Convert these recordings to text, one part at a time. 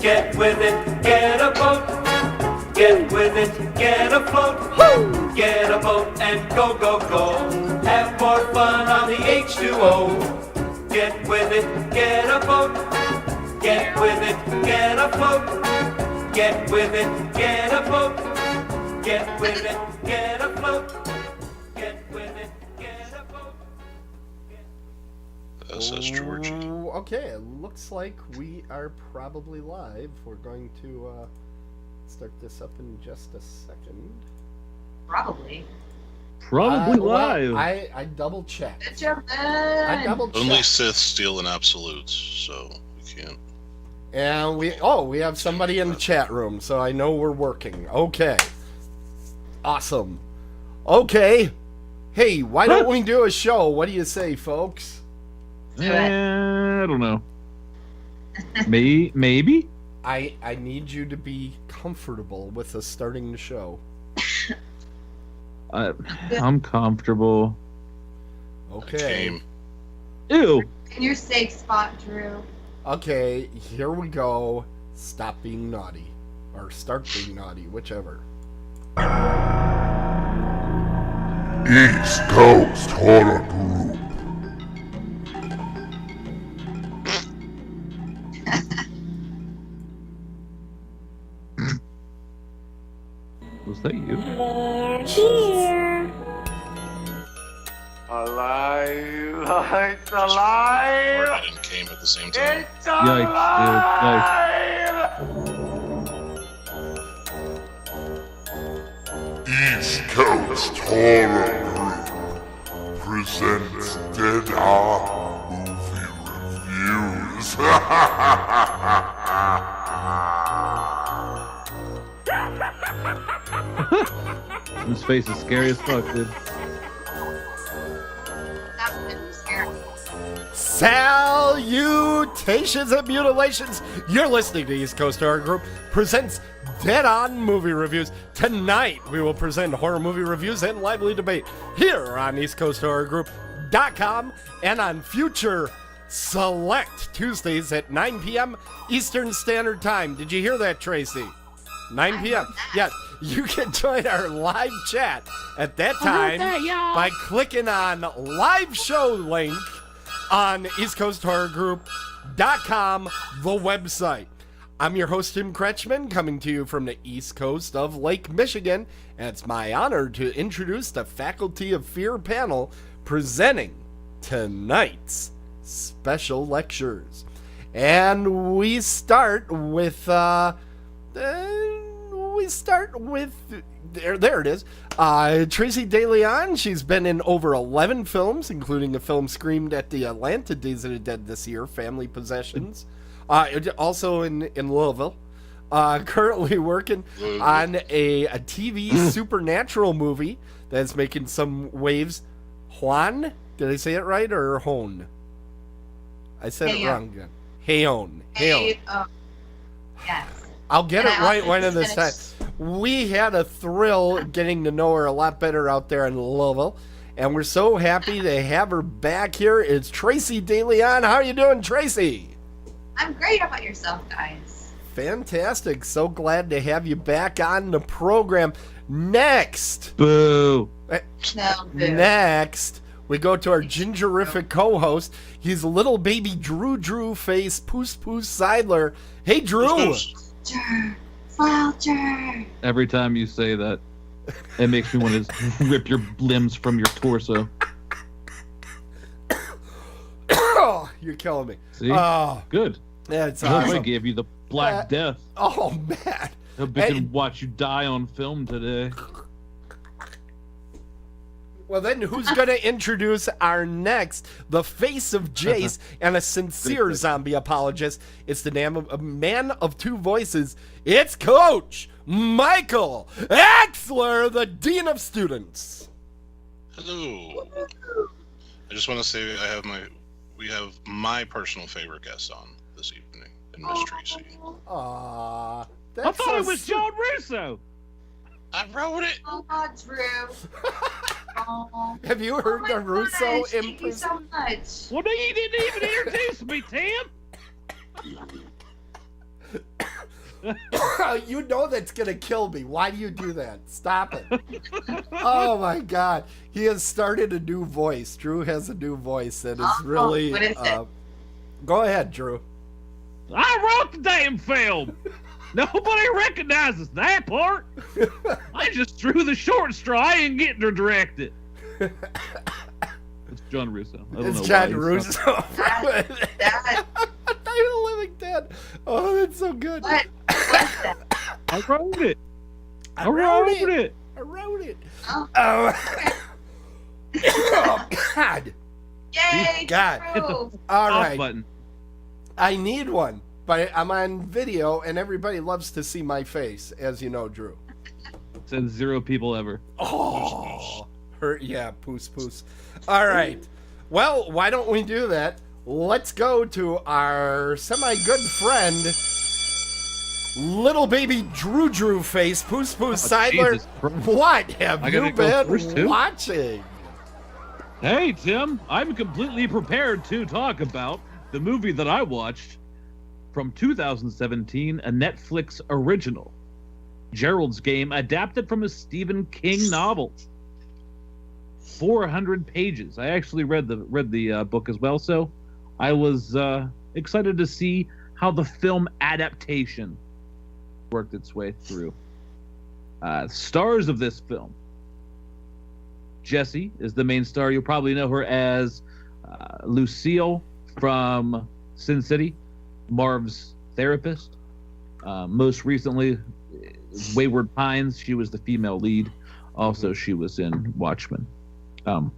Get with it, get a boat. Get with it, get afloat. Woo! Get a boat and go, go, go. Have more fun on the H2O. Get with it, get a boat. Get with it, get afloat. Get with it, get a boat. Get with it, get afloat. Get with it, get a boat. That's George. Okay, it looks like we are probably live. We're going to start this up in just a second. Probably Well, live. I double checked. Good job, Ben. I double checked. Only Sith steal in absolutes, so we can't. And we have somebody in the chat room, so I know we're working. Okay. Awesome. Okay. Hey, why don't we do a show? What do you say, folks? Do it. I don't know. Maybe? I need you to be comfortable with us starting the show. I'm comfortable. Okay. Game. Ew. In your safe spot, Drew. Okay, here we go. Stop being naughty. Or start being naughty, whichever. East Coast Horror Group. Was that you? They're here. Alive! It's alive! Farted and came at the same time. It's Yikes, East Coast Horror Group presents Dead Art Movie Reviews. His face is scary as fuck, dude. That was scary. Salutations and mutilations! You're listening to East Coast Horror Group presents Dead On Movie Reviews. Tonight we will present horror movie reviews and lively debate here on EastCoastHorrorGroup.com and on future select Tuesdays at 9 p.m. Eastern Standard Time. Did you hear that, Tracey? 9 p.m. Yes, you can join our live chat at that time by clicking on live show link on EastCoastHorrorGroup.com, the website. I'm your host, Tim Kretschmann, coming to you from the east coast of Lake Michigan, and it's my honor to introduce the Faculty of Fear panel presenting tonight's special lectures. And we start with, there it is. Tracey DeLeon. She's been in over 11 films, including a film screened at the Atlanta Days of the Dead this year, Family Possessions. Also in Louisville. Currently working on a TV supernatural movie that's making some waves. Juan? Did I say it right, or Hone? I said it wrong again. Heon. Yes. I'll get And it I right also one of just this time. We had a thrill getting to know her a lot better out there in Louisville, and we're so happy to have her back here. It's Tracey DeLeon. How are you doing, Tracey? I'm great. How about yourself, guys? Fantastic. So glad to have you back on the program. Next, Boo. No, boo. next, we go to our gingerific co-host. He's little baby Drew face Poos Seidler. Hey, Drew. Vulture. Every time you say that, it makes me want to rip your limbs from your torso. Oh, you're killing me. See? Oh, Good. that's I awesome. gave you the Black Death. Oh, man. I've Hey. been watch you die on film today. Well, then who's going to introduce our next, the face of Jace and a sincere zombie apologist? It's the name of a man of two voices. It's Coach Michael Axler, the Dean of Students. Hello. I just want to say we have my personal favorite guest on this evening, and Miss Tracey. Aww. I thought it was John Russo. I wrote it. Oh, Drew. Oh. Have you heard the Russo Thank you impression? so much. Well, no, you didn't even introduce me, Tim. You know that's gonna kill me. Why do you do that? Stop it. Oh my God. He has started a new voice. Drew has a new voice that is really... what is it? Go ahead, Drew. I wrote the damn film. Nobody recognizes that part. I just drew the short straw. I ain't getting to direct it. It's John Russo. I don't It's know John why Russo. That, Night of the Living Dead. Oh, that's so good. what was that? I wrote it. I wrote it. Oh, Oh. Oh, God. yay! God. Drew. All Off right. button. I need one, but I'm on video, and everybody loves to see my face, as you know, Drew. Said 0 people ever. Oh, yeah, poos. All right. Well, why don't we do that? Let's go to our semi-good friend, little baby Drew face, Poos Seidler. Jesus Christ. What have I you gotta go first, been too? watching? Hey, Tim. I'm completely prepared to talk about the movie that I watched from 2017, a Netflix original. Gerald's Game, adapted from a Stephen King novel. 400 pages. I actually read the book as well, so I was excited to see how the film adaptation worked its way through. Stars of this film. Jessie is the main star. You'll probably know her as Lucille from Sin City, Marv's therapist. Most recently, Wayward Pines. She was the female lead. Also, she was in Watchmen. Was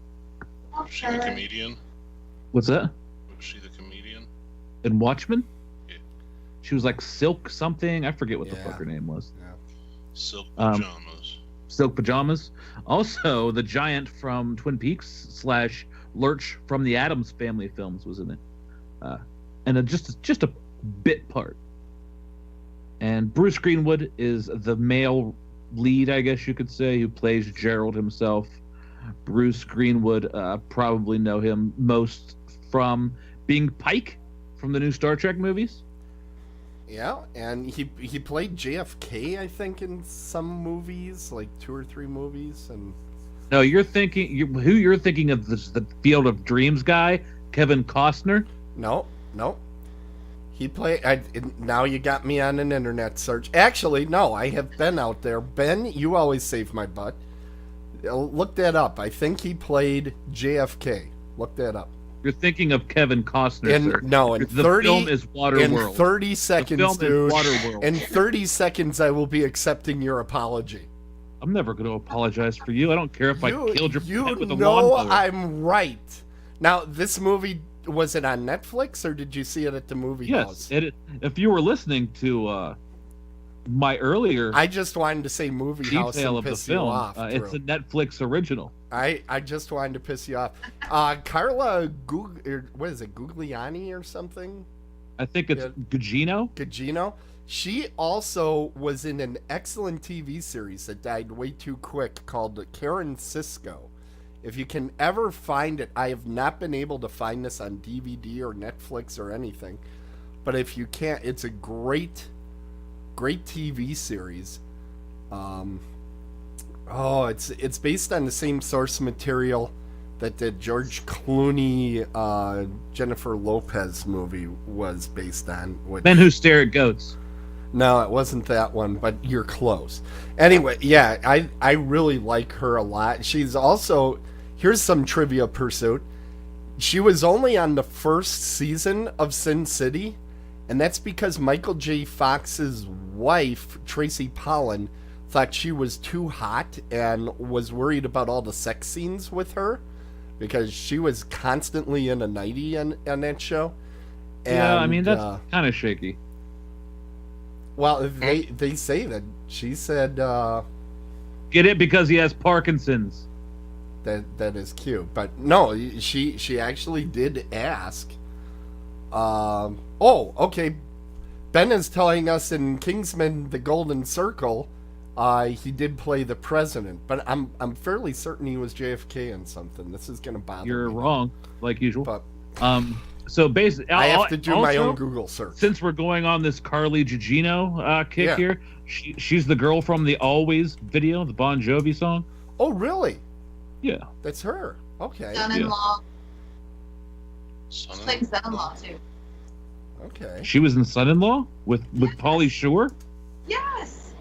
she the comedian? What's that? Was she the comedian? In Watchmen? Yeah. She was like Silk something. I forget what the Yeah. fuck her name was. Silk Um, pajamas. Silk Pajamas. Also, the giant from Twin Peaks / Lurch from the Addams Family films was in it. And just a bit part. And Bruce Greenwood is the male lead, I guess you could say, who plays Gerald himself. Bruce Greenwood, probably know him most from being Pike from the new Star Trek movies. Yeah, and he played JFK, I think, in some movies, like 2 or 3 movies, and No, you're thinking who you're thinking of the Field of Dreams guy, Kevin Costner. no. He played. Now you got me on an internet search. Actually, no, I have been out there. Ben, you always save my butt. Look that up. I think he played JFK. Look that up. You're thinking of Kevin Costner, sir. No, in the 30 film is Waterworld. In 30 seconds, film is dude. Waterworld. In 30 seconds, I will be accepting your apology. I'm never going to apologize for you. I don't care if I killed your pet with a You know lawnmower. I'm right. Now, this movie, was it on Netflix, or did you see it at the movie house? Yes, if you were listening to my earlier I just wanted to say movie house detail and of the piss you film, off. it's Drew. a Netflix original. I just wanted to piss you off. Carla, what is it, Gugliani or something? I think it's Yeah. Gugino. She also was in an excellent TV series that died way too quick called Karen Cisco. If you can ever find it, I have not been able to find this on DVD or Netflix or anything. But if you can't, it's a great TV series. It's based on the same source material that the George Clooney, Jennifer Lopez movie was based on. Men Who Stare at Goats. No, it wasn't that one, but you're close. Anyway, yeah, I really like her a lot. She's also, here's some trivia pursuit. She was only on the first season of Sin City, and that's because Michael J. Fox's wife, Tracey Pollan, thought she was too hot and was worried about all the sex scenes with her because she was constantly in a nightie on that show. Yeah, I And, mean, that's kind of shaky. well, they say that she said Get it? Because he has Parkinson's. that is cute, but no, she actually did ask. Okay. Ben is telling us in Kingsman: The Golden Circle, he did play the president, but I'm fairly certain he was JFK in something. This is gonna bother You're me. wrong, like usual. But So basically, I have to do my also, own Google search. Since we're going on this Carly Gugino kick Yeah. here, she's the girl from the Always video, the Bon Jovi song. Oh, really? Yeah. That's her. Okay. Son-in-law. Son She's like son-in-law too. Okay. She was in Son-in-Law with Pauly Shore. Yes.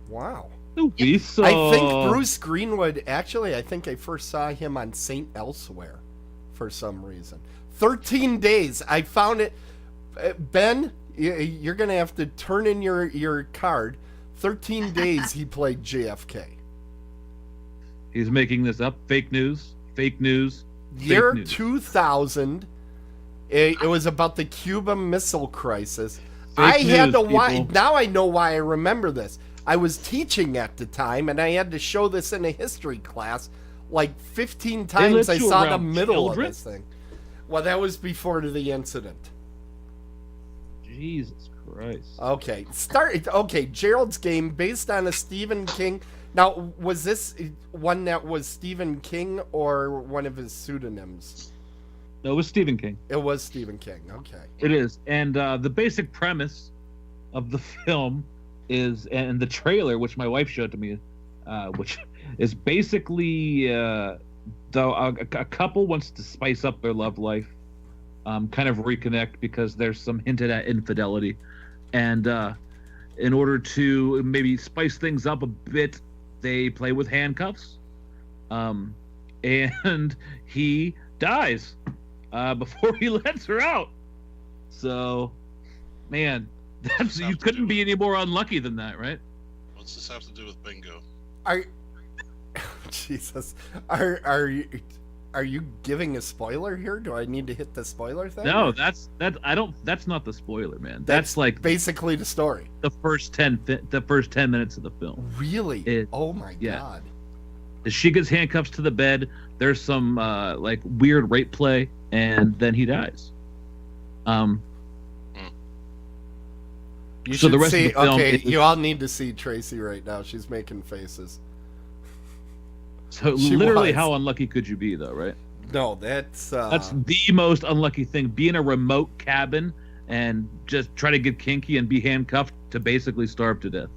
Wow. Lisa. I think Bruce Greenwood, actually, I think I first saw him on St. Elsewhere for some reason. 13 Days. I found it. Ben, you're going to have to turn in your card. 13 Days he played JFK. He's making this up. Fake news. Fake news. Fake Year news. 2000. It was about the Cuban Missile Crisis. Fake I had to news, why. people. Now I know why I remember this. I was teaching at the time, and I had to show this in a history class like 15 times. let I you saw the around middle children? of this thing. Well, that was before the incident. Jesus Christ. Okay, Okay, Gerald's Game, based on a Stephen King. Now, was this one that was Stephen King or one of his pseudonyms? No, it was Stephen King. It was Stephen King. Okay. It is. And the basic premise of the film is, and the trailer, which my wife showed to me, which is basically a couple wants to spice up their love life, kind of reconnect because there's some hinted at infidelity. And in order to maybe spice things up a bit, they play with handcuffs. And he dies before he lets her out. So, man, you couldn't be any more unlucky than that, right? What's this have to do with bingo? Jesus, are you giving a spoiler here? Do I need to hit the spoiler thing? No, that's not the spoiler, man. That's like basically the story. the first 10 minutes of the film. Really? Oh my yeah. God. She gets handcuffs to the bed. There's some like weird rape play, and then he dies. You So should the rest of see. the film Okay, is- you all need to see Tracey right now. She's making faces. So She literally, was. how unlucky could you be, though, right? No, that's The most unlucky thing. Be in a remote cabin and just try to get kinky and be handcuffed to basically starve to death.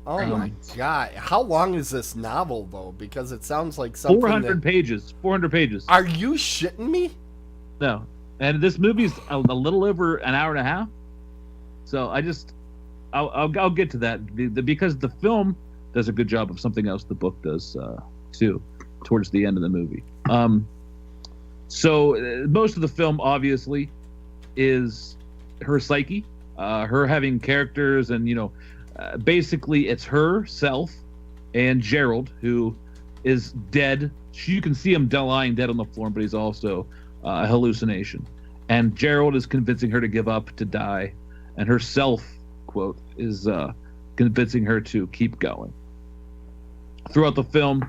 Oh my God. How long is this novel though? Because it sounds like something 400 pages. 400 pages. Are you shitting me? No. And this movie's a little over an hour and a half. So I'll get to that because the film does a good job of something else the book does too towards the end of the movie. So most of the film obviously is her psyche, her having characters, and basically it's herself and Gerald, who is dead. You can see him lying dead on the floor, but he's also a hallucination. And Gerald is convincing her to give up, to die, and herself, quote, is convincing her to keep going. Throughout the film,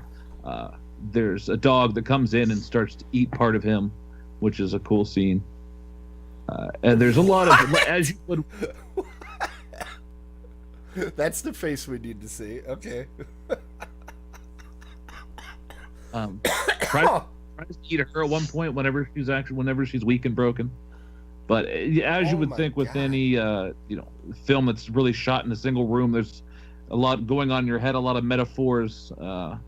there's a dog that comes in and starts to eat part of him, which is a cool scene. And there's a lot of, as you would. That's the face we need to see. Okay. Tries to eat her at one point whenever she's weak and broken. But as you would think with any film that's really shot in a single room, there's a lot going on in your head, a lot of metaphors, a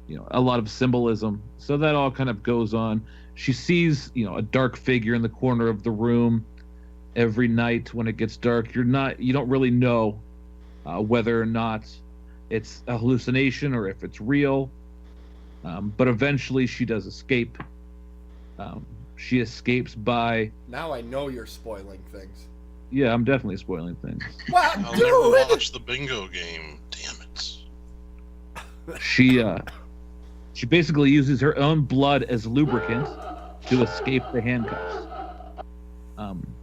lot of symbolism. So that all kind of goes on. She sees, a dark figure in the corner of the room every night when it gets dark. You don't really know whether or not it's a hallucination or if it's real. But eventually she does escape. She escapes by... Now I know you're spoiling things. Yeah, I'm definitely spoiling things. What, I'll dude? never watch the bingo game. Damn it. She basically uses her own blood as lubricant to escape the handcuffs.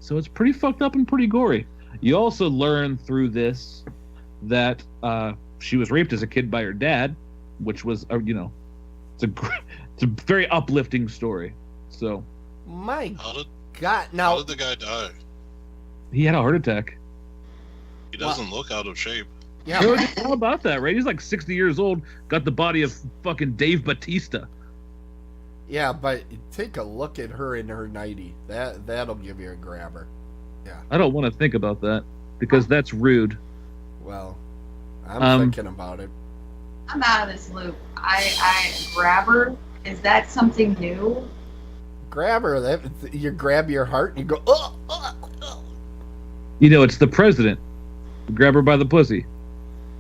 So it's pretty fucked up and pretty gory. You also learn through this that she was raped as a kid by her dad, which was, it's a very uplifting story. So My How God. Now, did the guy die? he had a heart attack. He doesn't look out of shape. yeah. How about that, right? He's like 60 years old, got the body of fucking Dave Bautista. Yeah, but take a look at her in her 90. That'll give you a grabber. Yeah. I don't want to think about that because that's rude. Well, I'm thinking about it. I'm out of this loop. I grabber. Is that something new? Grabber. That you grab your heart and you go. Oh. You know, it's the president. Grab her by the pussy.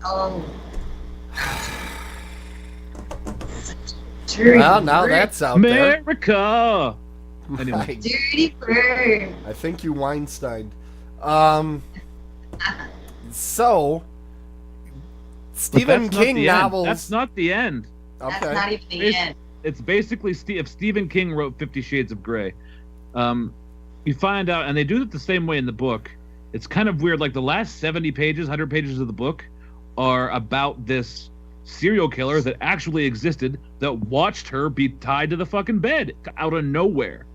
Oh. Well, now that's out there. America. Anyway. Dirty bird. I think you Weinstein. So, Stephen King novels. That's not the end. Okay. That's not even the end. It's basically if Stephen King wrote 50 Shades of Grey, you find out, and they do it the same way in the book. It's kind of weird. Like the last 70 pages, 100 pages of the book are about this serial killer that actually existed that watched her be tied to the fucking bed out of nowhere.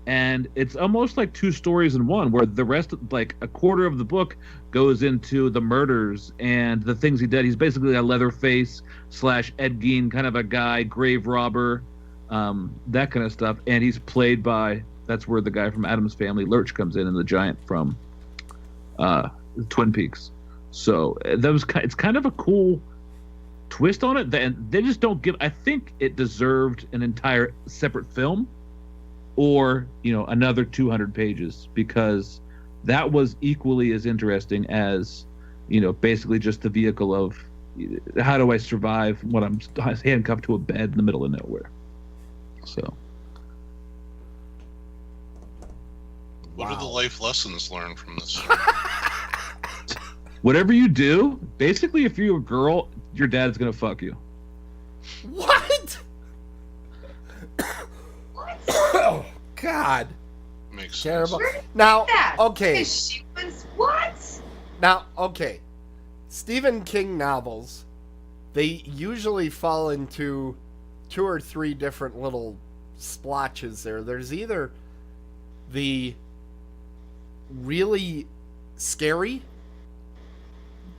And it's almost like two stories in one, where the rest, like a quarter of the book, goes into the murders and the things he did. He's basically a Leatherface / Ed Gein kind of a guy, grave robber, that kind of stuff. And he's played by, that's where the guy from Addams Family, Lurch, comes in, and the giant from Twin Peaks. So it's kind of a cool twist on it. And they just don't give. I think it deserved an entire separate film, or another 200 pages, because that was equally as interesting as basically just the vehicle of how do I survive when I'm handcuffed to a bed in the middle of nowhere. So what are the life lessons learned from this? Whatever you do, basically, if you're a girl, your dad's gonna fuck you. What? Oh, God. Makes Terrible. sense. Now, Yeah. okay. She was what? Now, okay. Stephen King novels, they usually fall into 2 or 3 different little splotches there. There's either the really scary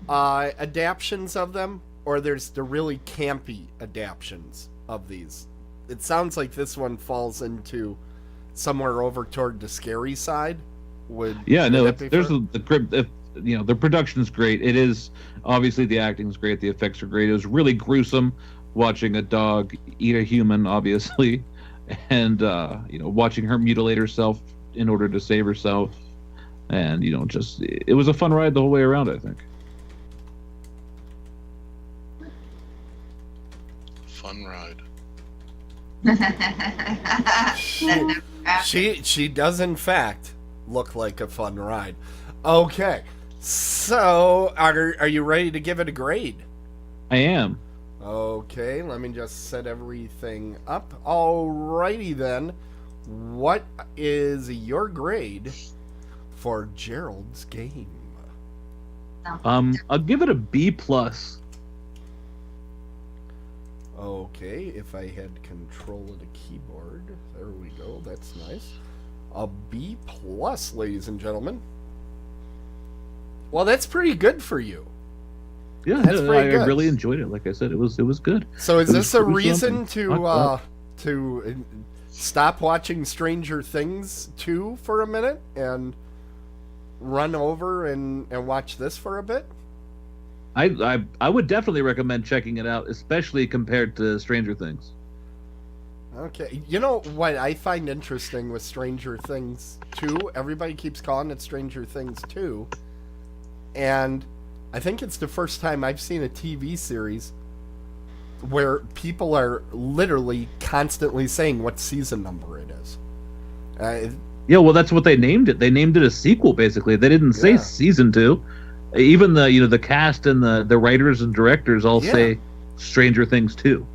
adaptions of them, or there's the really campy adaptions of these. It sounds like this one falls into somewhere over toward the scary side. There's the production's great. It is, obviously the acting's great, the effects are great. It was really gruesome watching a dog eat a human, obviously, and watching her mutilate herself in order to save herself, and it was a fun ride the whole way around, I think. Fun ride. She does in fact look like a fun ride. Okay, so are you ready to give it a grade? I am. Okay, let me just set everything up. Alrighty then. What is your grade for Gerald's Game? I'll give it a B+. Okay, if I had control of the keyboard. There we go, that's nice. A B+, ladies and gentlemen. Well, that's pretty good for you. Yeah, That's pretty good. I really enjoyed it. Like I said, it was good. So is It this was a gruesome reason and to fucked up. stop watching Stranger Things 2 for a minute and run over and watch this for a bit? I would definitely recommend checking it out, especially compared to Stranger Things. Okay. You know what I find interesting with Stranger Things 2? Everybody keeps calling it Stranger Things 2. And I think it's the first time I've seen a TV series where people are literally constantly saying what season number it is. Yeah, well, that's what they named it. They named it a sequel, basically. They didn't say Yeah. season 2. Even the cast and the writers and directors all say Stranger Things 2.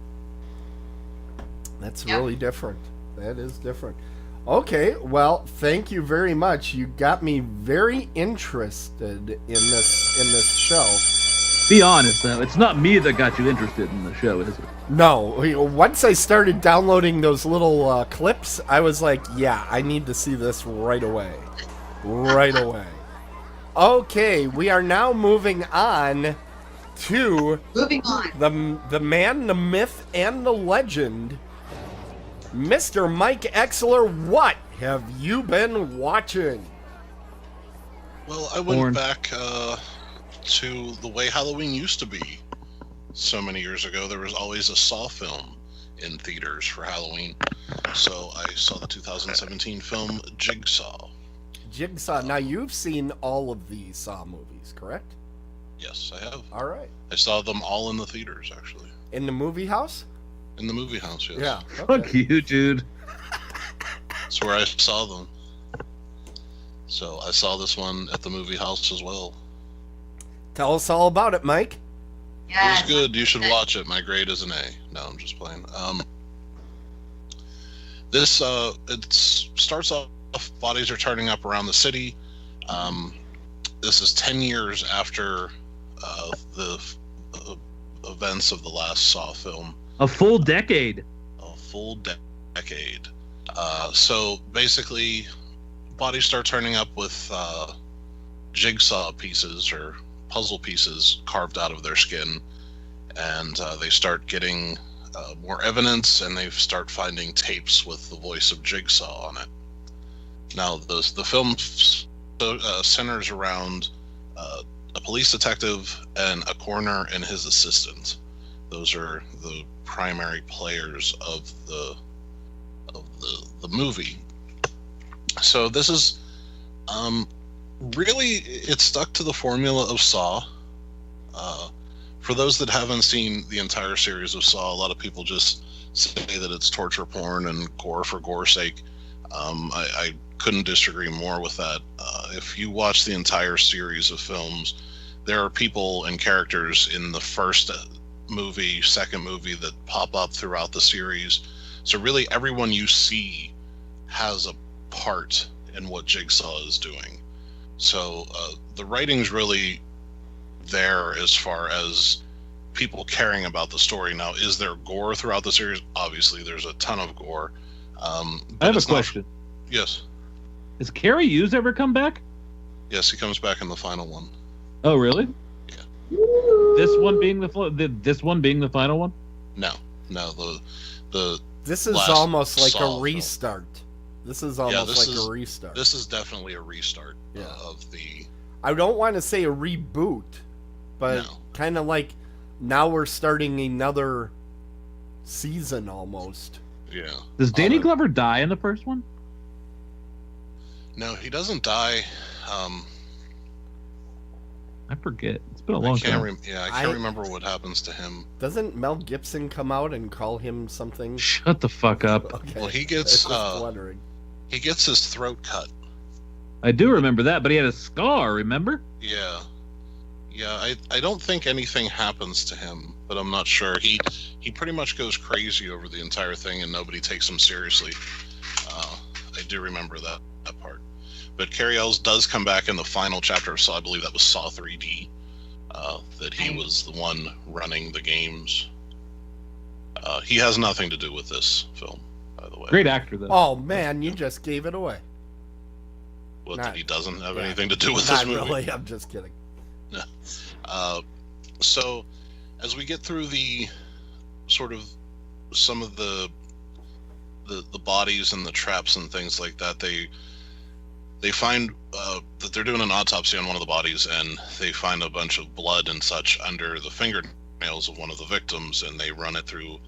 That's really different. That is different. Okay, well, thank you very much. You got me very interested in this show. Be honest, though. It's not me that got you interested in the show, is it? No, once I started downloading those little clips, I was like, yeah, I need to see this right away. Right away. Okay, we are now moving on to Moving on. the man, the myth, and the legend, Mr. Mike Exler, what have you been watching? Well, I went Orange. back to the way Halloween used to be. So many years ago, there was always a Saw film in theaters for Halloween. So I saw the 2017 film Jigsaw. Jigsaw. Now, you've seen all of the Saw movies, correct? Yes, I have. All right. I saw them all in the theaters, actually. In the movie house? In the movie house, yes. Yeah. Fuck you, dude. That's where I saw them. So I saw this one at the movie house as well. Tell us all about it, Mike. Yes. It was good. You should watch it. My grade is an A. No, I'm just playing. This it starts off. Bodies are turning up around the city. This is 10 years after the events of the last Saw film. A full decade. A full decade. So basically, bodies start turning up with jigsaw pieces or puzzle pieces carved out of their skin, and they start getting more evidence, and they start finding tapes with the voice of Jigsaw on it. Now, the film centers around a police detective and a coroner and his assistant. Those are the primary players of the movie. So this is really, it stuck to the formula of Saw. For those that haven't seen the entire series of Saw, a lot of people just say that it's torture porn and gore for gore's sake. I couldn't disagree more with that. If you watch the entire series of films, there are people and characters in the first movie, second movie that pop up throughout the series. So really everyone you see has a part in what Jigsaw is doing. So the writing's really there as far as people caring about the story. Now, is there gore throughout the series? Obviously, there's a ton of gore. I have a question. Yes. Has Carrie Hughes ever come back? Yes, he comes back in the final one. Oh, really? Yeah. This one being this one being the final one? No. The This is last almost like Saw a film. restart. This is almost this like is- a restart. This is definitely a restart of the. I don't want to say a reboot, but No. kind of like now we're starting another season almost. Yeah. Does Danny Glover die in the first one? No, he doesn't die. I forget. It's been a I long can't. time. I can't remember what happens to him. Doesn't Mel Gibson come out and call him something? Shut the fuck up. Okay. Well, he I gets was wondering. he gets his throat cut. I do remember that, but he had a scar, remember? Yeah. I don't think anything happens to him, but I'm not sure. He pretty much goes crazy over the entire thing, and nobody takes him seriously. I do remember that part. But Carrie Ells does come back in the final chapter of Saw. I believe that was Saw 3D. That he was the one running the games. He has nothing to do with this film, by the way. Great actor, though. Oh man, you just gave it away. What, Not- that he doesn't have yeah. anything to do with Not this movie? really. I'm just kidding. So, as we get through the sort of some of the bodies and the traps and things like that, they find that they're doing an autopsy on one of the bodies, and they find a bunch of blood and such under the fingernails of one of the victims, and they run it through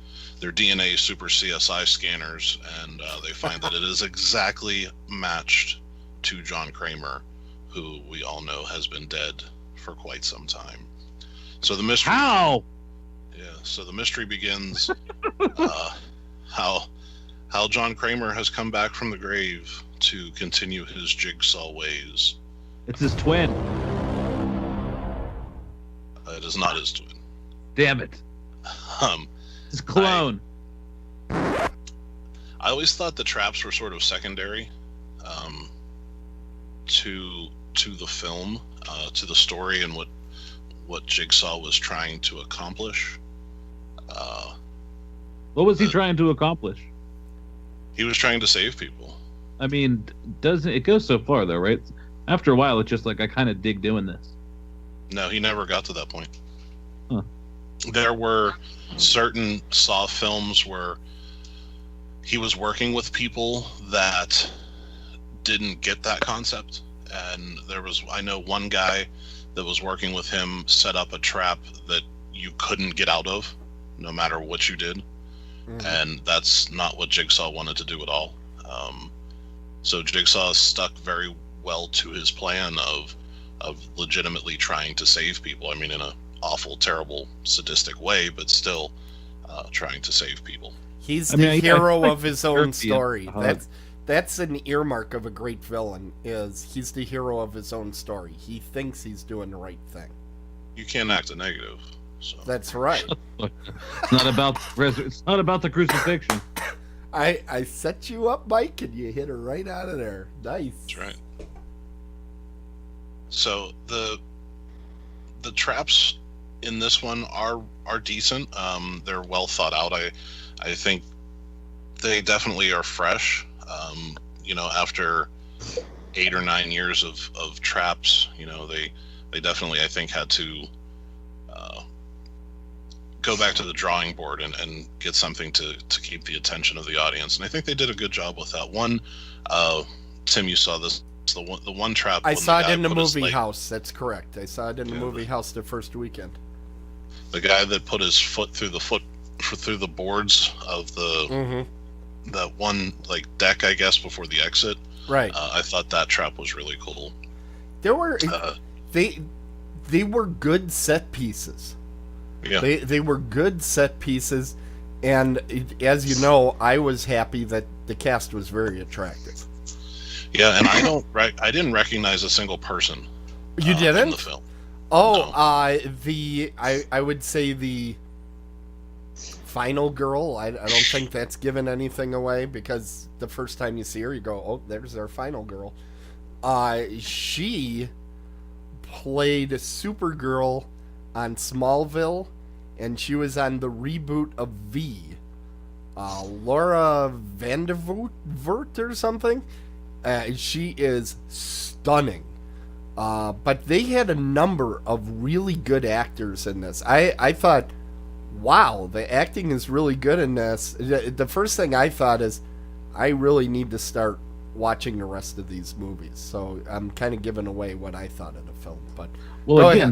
their DNA super CSI scanners, and they find that it is exactly matched to John Kramer, who we all know has been dead for quite some time. So the mystery. How? Yeah. So the mystery begins. How John Kramer has come back from the grave to continue his Jigsaw ways. It's his twin. It is not his twin. Damn it. Um, His clone. I always thought the traps were sort of secondary to the film, to the story, and what Jigsaw was trying to accomplish. What was he trying to accomplish? He was trying to save people. I mean, doesn't it goes so far though, right? After a while, it's just like I kind of dig doing this. No, he never got to that point. Huh. There were certain Saw films where he was working with people that didn't get that concept, and I know one guy that was working with him set up a trap that you couldn't get out of, no matter what you did, and that's not what Jigsaw wanted to do at all. So Jigsaw stuck very well to his plan of legitimately trying to save people. I mean, in a awful, terrible, sadistic way, but still trying to save people. He's the hero of his own Turkey, story. That's an earmark of a great villain. Is he's the hero of his own story. He thinks he's doing the right thing. You can't act a negative. So. That's right. It's not about the crucifixion. I set you up, Mike, and you hit her right out of there. Nice. That's right. So the traps in this one are decent. They're well thought out. I think they definitely are fresh. After 8 or 9 years of traps, they definitely, I think, had to go back to the drawing board and get something to keep the attention of the audience. And I think they did a good job with that. One, Tim, you saw this. The one trap. I saw it in the movie house. That's correct. I saw it in the movie house the first weekend. The guy that put his foot through the boards of that one deck, I guess, before the exit. Right. I thought that trap was really cool. There were they were good set pieces. Yeah. They were good set pieces, and as you know, I was happy that the cast was very attractive. Yeah, and I didn't recognize a single person. You didn't? In the film. Oh, No. I would say the final girl. I don't think that's given anything away, because the first time you see her, you go, "Oh, there's our final girl." She played Supergirl on Smallville, and she was on the reboot of V. Laura Vandervoort or something. She is stunning. But they had a number of really good actors in this. I thought, wow, the acting is really good in this. The first thing I thought is, I really need to start watching the rest of these movies. So I'm kind of giving away what I thought of the film. But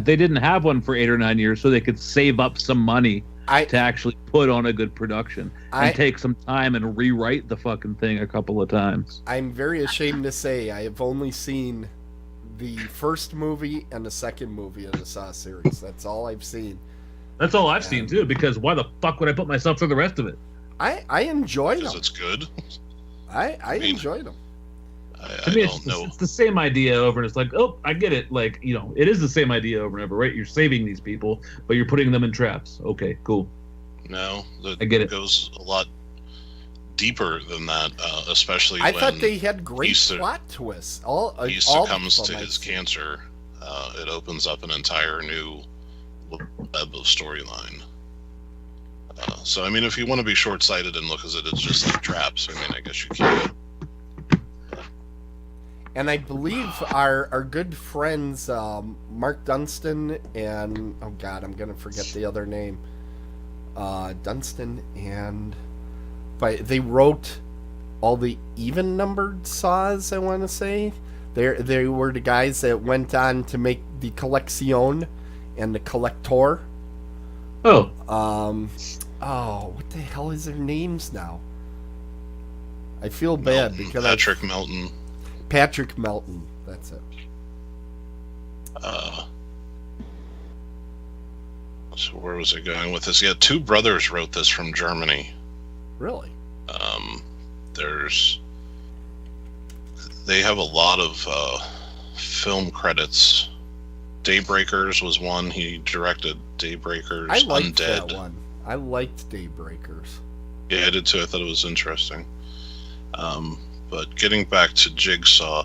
they didn't have one for 8 or 9 years, so they could save up some money to actually put on a good production and take some time and rewrite the fucking thing a couple of times. I'm very ashamed to say I have only seen the first movie and the second movie of the Saw series. That's all I've seen. That's all I've seen too, because why the fuck would I put myself through the rest of it? I enjoy them. Because it's good. I enjoy them. I don't know. It's the same idea over, and it's like, oh, I get it. It is the same idea over and over, right? You're saving these people, but you're putting them in traps. Okay, cool. No, I get it. Goes a lot deeper than that, especially I when thought they had great Easter, plot twists. he succumbs to his cancer. It opens up an entire new web of storyline. So, I mean, if you want to be short-sighted and look at it as just like traps, I mean, I guess you can. And I believe our good friends Mark Dunstan and, oh god, I'm gonna forget the other name. Dunstan but they wrote all the even-numbered Saws, I want to say. They were the guys that went on to make the Collection and the Collector. Oh, what the hell is their names now? I feel bad because Patrick Melton, that's it. So where was I going with this? Yeah, two brothers wrote this from Germany. Really? They have a lot of film credits. Daybreakers was one. He directed Daybreakers. I liked Undead. that one. I liked Daybreakers. Yeah, I did too. I thought it was interesting. But getting back to Jigsaw,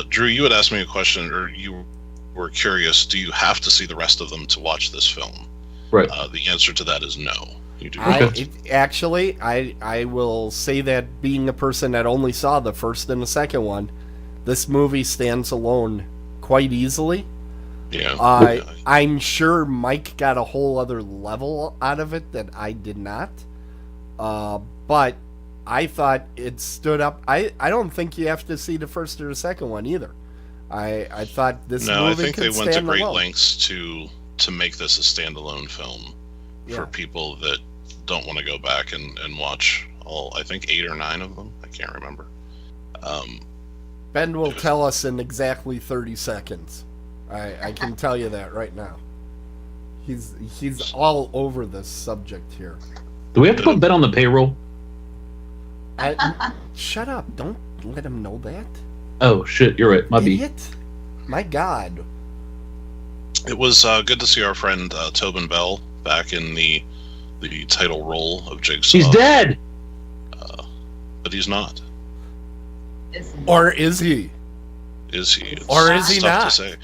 Drew, you had asked me a question, or you were curious, do you have to see the rest of them to watch this film? Right. The answer to that is no. You do I will say that, being a person that only saw the first and the second one, this movie stands alone quite easily. Yeah. I'm sure Mike got a whole other level out of it that I did not. But I thought it stood up. I don't think you have to see the first or the second one either. I thought this No, I movie think could they went to stand great alone. lengths to make this a standalone film Yeah. for people that don't want to go back and watch all, I think 8 or 9 of them. I can't remember. Ben will tell us in exactly 30 seconds. I can tell you that right now. He's all over this subject here. Do we have to put Ben on the payroll? Shut up! Don't let him know that. Oh shit, you're right. My B. Idiot! My God. It was good to see our friend Tobin Bell back in the title role of Jigsaw. He's dead. But he's not. Or is he? Is he? Or is he It's not? tough to say.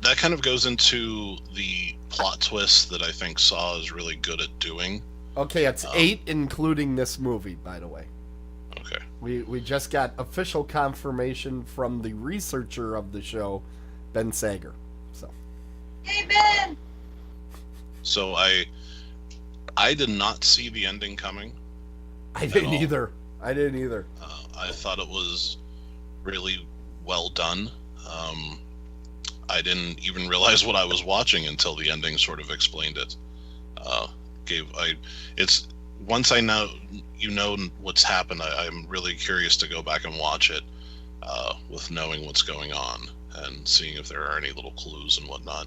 That kind of goes into the plot twist that I think Saw is really good at doing. Okay, it's 8 including this movie, by the way. Okay. We just got official confirmation from the researcher of the show, Ben Sager. So Hey, Ben! So I did not see the ending coming. I didn't all. either. I didn't either. I thought it was really well done. I didn't even realize what I was watching until the ending sort of explained it. It's once I know what's happened, I'm really curious to go back and watch it with knowing what's going on and seeing if there are any little clues and whatnot.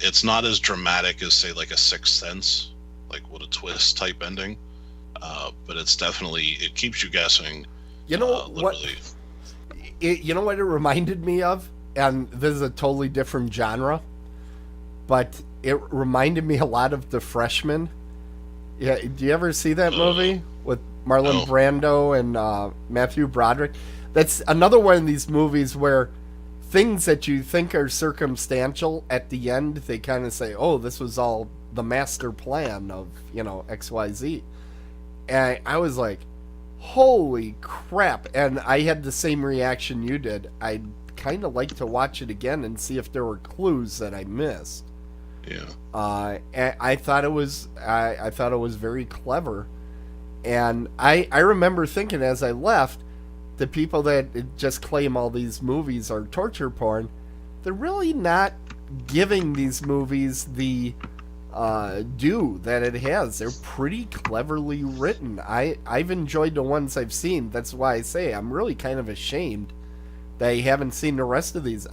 It's not as dramatic as, say, like a Sixth Sense, like what a twist type ending, but it's definitely, it keeps you guessing. You know what? Literally. You know what it reminded me of? And this is a totally different genre, but it reminded me a lot of The Freshman. Yeah, do you ever see that movie with Marlon No. Brando and Matthew Broderick? That's another one of these movies where things that you think are circumstantial at the end, they kind of say, "Oh, this was all the master plan of XYZ," and I was like, "Holy crap!" And I had the same reaction you did. I'd kind of like to watch it again and see if there were clues that I missed. Yeah. I thought it was very clever, and I remember thinking as I left, the people that just claim all these movies are torture porn, they're really not giving these movies the due that it has. They're pretty cleverly written. I've enjoyed the ones I've seen. That's why I say I'm really kind of ashamed that I haven't seen the rest of these.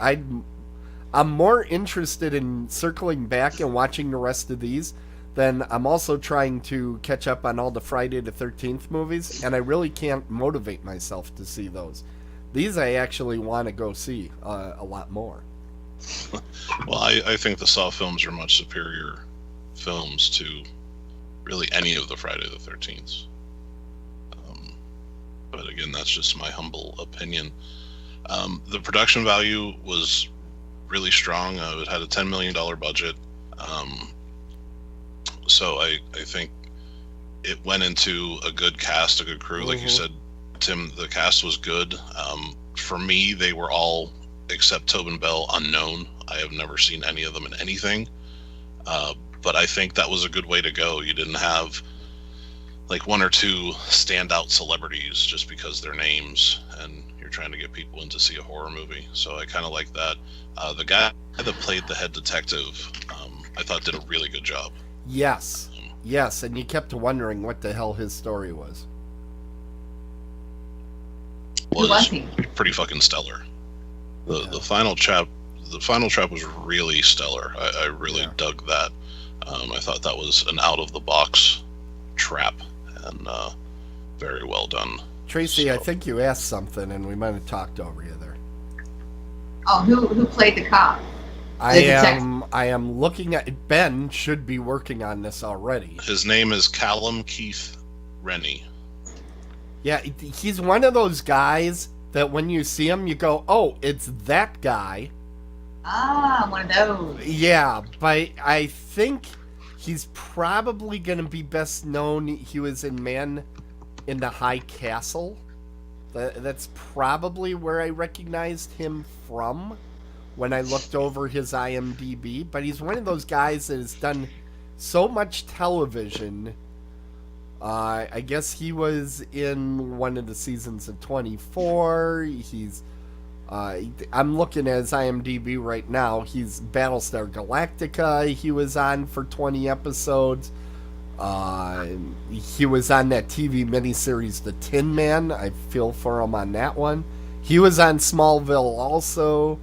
I'm more interested in circling back and watching the rest of these than I'm also trying to catch up on all the Friday the 13th movies, and I really can't motivate myself to see those. These I actually want to go see a lot more. Well, I think the Saw films are much superior films to really any of the Friday the 13th. But again, that's just my humble opinion. The production value was really strong. It had a $10 million budget. So I think it went into a good cast, a good crew. Like you said, Tim, the cast was good. For me, they were all, except Tobin Bell, unknown. I have never seen any of them in anything. But I think that was a good way to go. You didn't have like one or two standout celebrities just because they're names and you're trying to get people in to see a horror movie. So I kind of like that. The guy that played the head detective, I thought did a really good job. Yes, and you kept wondering what the hell his story was. Who was he? Pretty fucking stellar. The final trap was really stellar. I really dug that. I thought that was an out of the box trap and very well done. Tracy, I think you asked something and we might have talked over you there. Oh, who played the cop? I am looking at Ben should be working on this already. His name is Callum Keith Rennie. Yeah, he's one of those guys that when you see him, you go, "Oh, it's that guy." Ah, one of those. Yeah, but I think he's probably going to be best known. He was in Man in the High Castle. That's probably where I recognized him from when I looked over his IMDb. But he's one of those guys that has done so much television I guess he was in one of the seasons of 24. I'm looking at his IMDb right now. He's Battlestar Galactica. He was on for 20 episodes. He was on that TV miniseries, The Tin Man. I feel for him on that one. He was on Smallville also.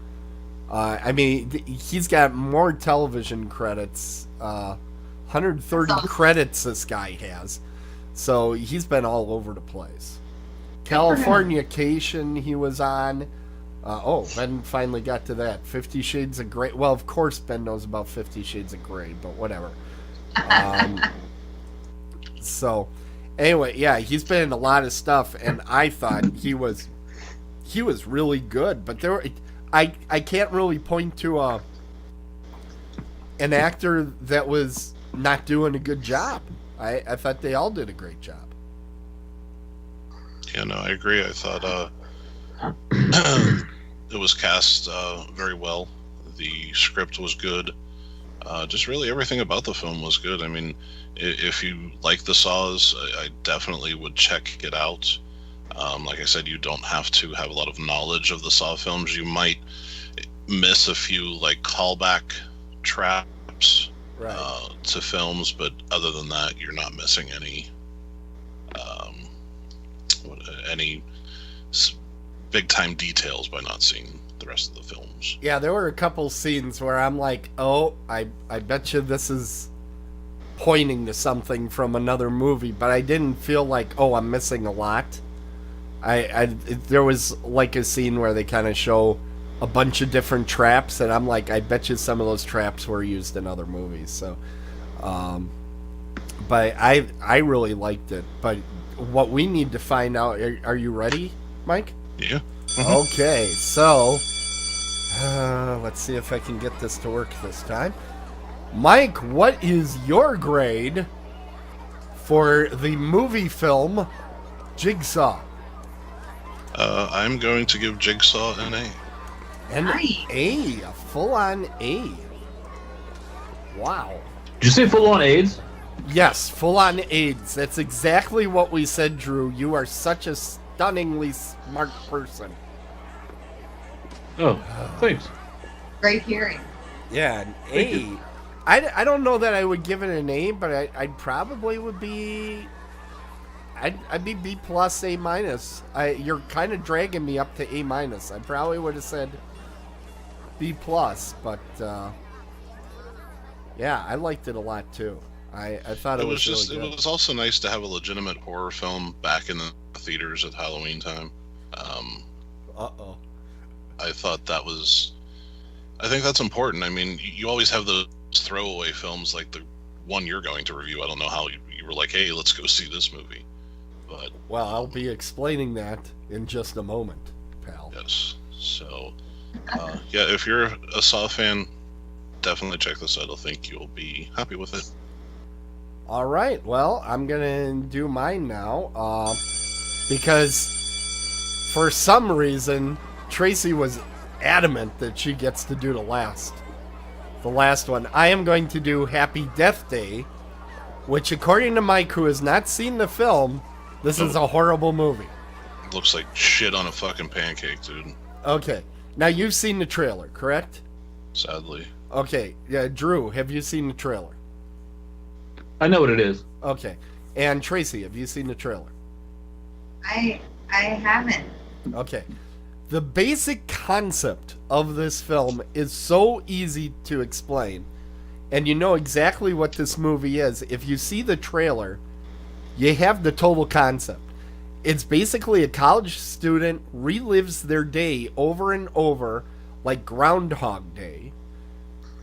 He's got more television credits. 130 credits this guy has. So he's been all over the place. Californication he was on. Ben finally got to that. 50 Shades of Grey. Well, of course Ben knows about 50 Shades of Grey, but whatever. So, anyway, yeah, he's been in a lot of stuff, and I thought he was really good. But I can't really point to an actor that was not doing a good job. I thought they all did a great job. Yeah, no, I agree. I thought it was cast very well. The script was good. Just really everything about the film was good. I mean, if you like the Saws, I definitely would check it out. Like I said, you don't have to have a lot of knowledge of the Saw films. You might miss a few like callback traps to films, but other than that, you're not missing any big time details by not seeing the rest of the films. Yeah, there were a couple scenes where I'm like, oh, I bet you this is pointing to something from another movie, but I didn't feel like, oh, I'm missing a lot. There was like a scene where they kind of show a bunch of different traps, and I'm like, I bet you some of those traps were used in other movies. So, but I really liked it. But what we need to find out, are you ready, Mike? Yeah. Okay, so let's see if I can get this to work this time. Mike, what is your grade for the movie film Jigsaw? I'm going to give Jigsaw an A. An A, a full-on A. Wow. Did you say full-on AIDS? Yes, full-on AIDS. That's exactly what we said, Drew. You are such a stunningly smart person. Oh, thanks. Great hearing. Yeah, an Thank A. you. I don't know that I would give it an A, but I probably would be... I'd be B plus, A minus. You're kind of dragging me up to A minus. I probably would have said B plus, but yeah, I liked it a lot too. I thought it was just really good. It was also nice to have a legitimate horror film back in the theaters at Halloween time. Uh-oh. I thought I think that's important. I mean, you always have those throwaway films like the one you're going to review. I don't know how you were like, hey, let's go see this movie. But Well, I'll be explaining that in just a moment, pal. yes. So, yeah, if you're a Saw fan, definitely check this out. I think you'll be happy with it. All right, well, I'm going to do mine now because for some reason, Tracey was adamant that she gets to do the last one. I am going to do Happy Death Day, which according to Mike, who has not seen the film, this is a horrible movie. It looks like shit on a fucking pancake, dude. Okay, now you've seen the trailer, correct? Sadly. Okay, yeah, Drew, have you seen the trailer? I know what it is. Okay, and Tracey, have you seen the trailer? I haven't. Okay. The basic concept of this film is so easy to explain, and you know exactly what this movie is. If you see the trailer, you have the total concept. It's basically a college student relives their day over and over like Groundhog Day,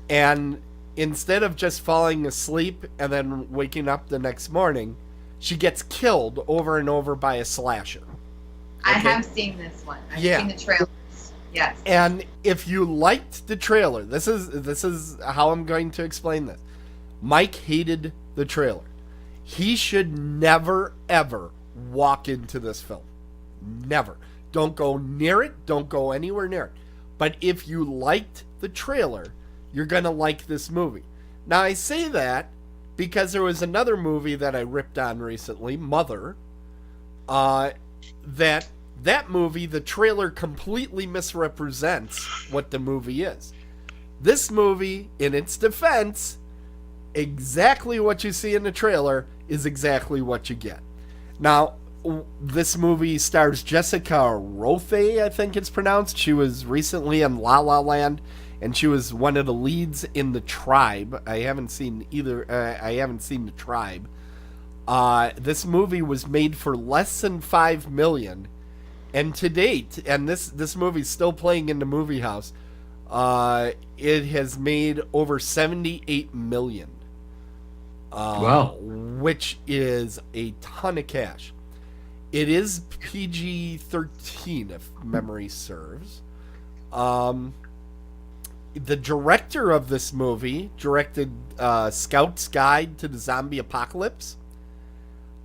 and instead of just falling asleep and then waking up the next morning, she gets killed over and over by a slasher. I have seen this one. I've seen the trailers. Yes. And if you liked the trailer, this is how I'm going to explain this. Mike hated the trailer. He should never, ever walk into this film. Never. Don't go near it. Don't go anywhere near it. But if you liked the trailer, you're going to like this movie. Now, I say that because there was another movie that I ripped on recently, Mother. That movie, the trailer completely misrepresents what the movie is. This movie, in its defense, exactly what you see in the trailer is exactly what you get. Now, this movie stars Jessica Rothe, I think it's pronounced. She was recently in La La Land, and she was one of the leads in The Tribe. I haven't seen The Tribe. This movie was made for less than $5 million, and to date, and this movie's still playing in the movie house, it has made over $78 million. Wow. Which is a ton of cash. It is PG-13, if memory serves. The director of this movie directed Scout's Guide to the Zombie Apocalypse.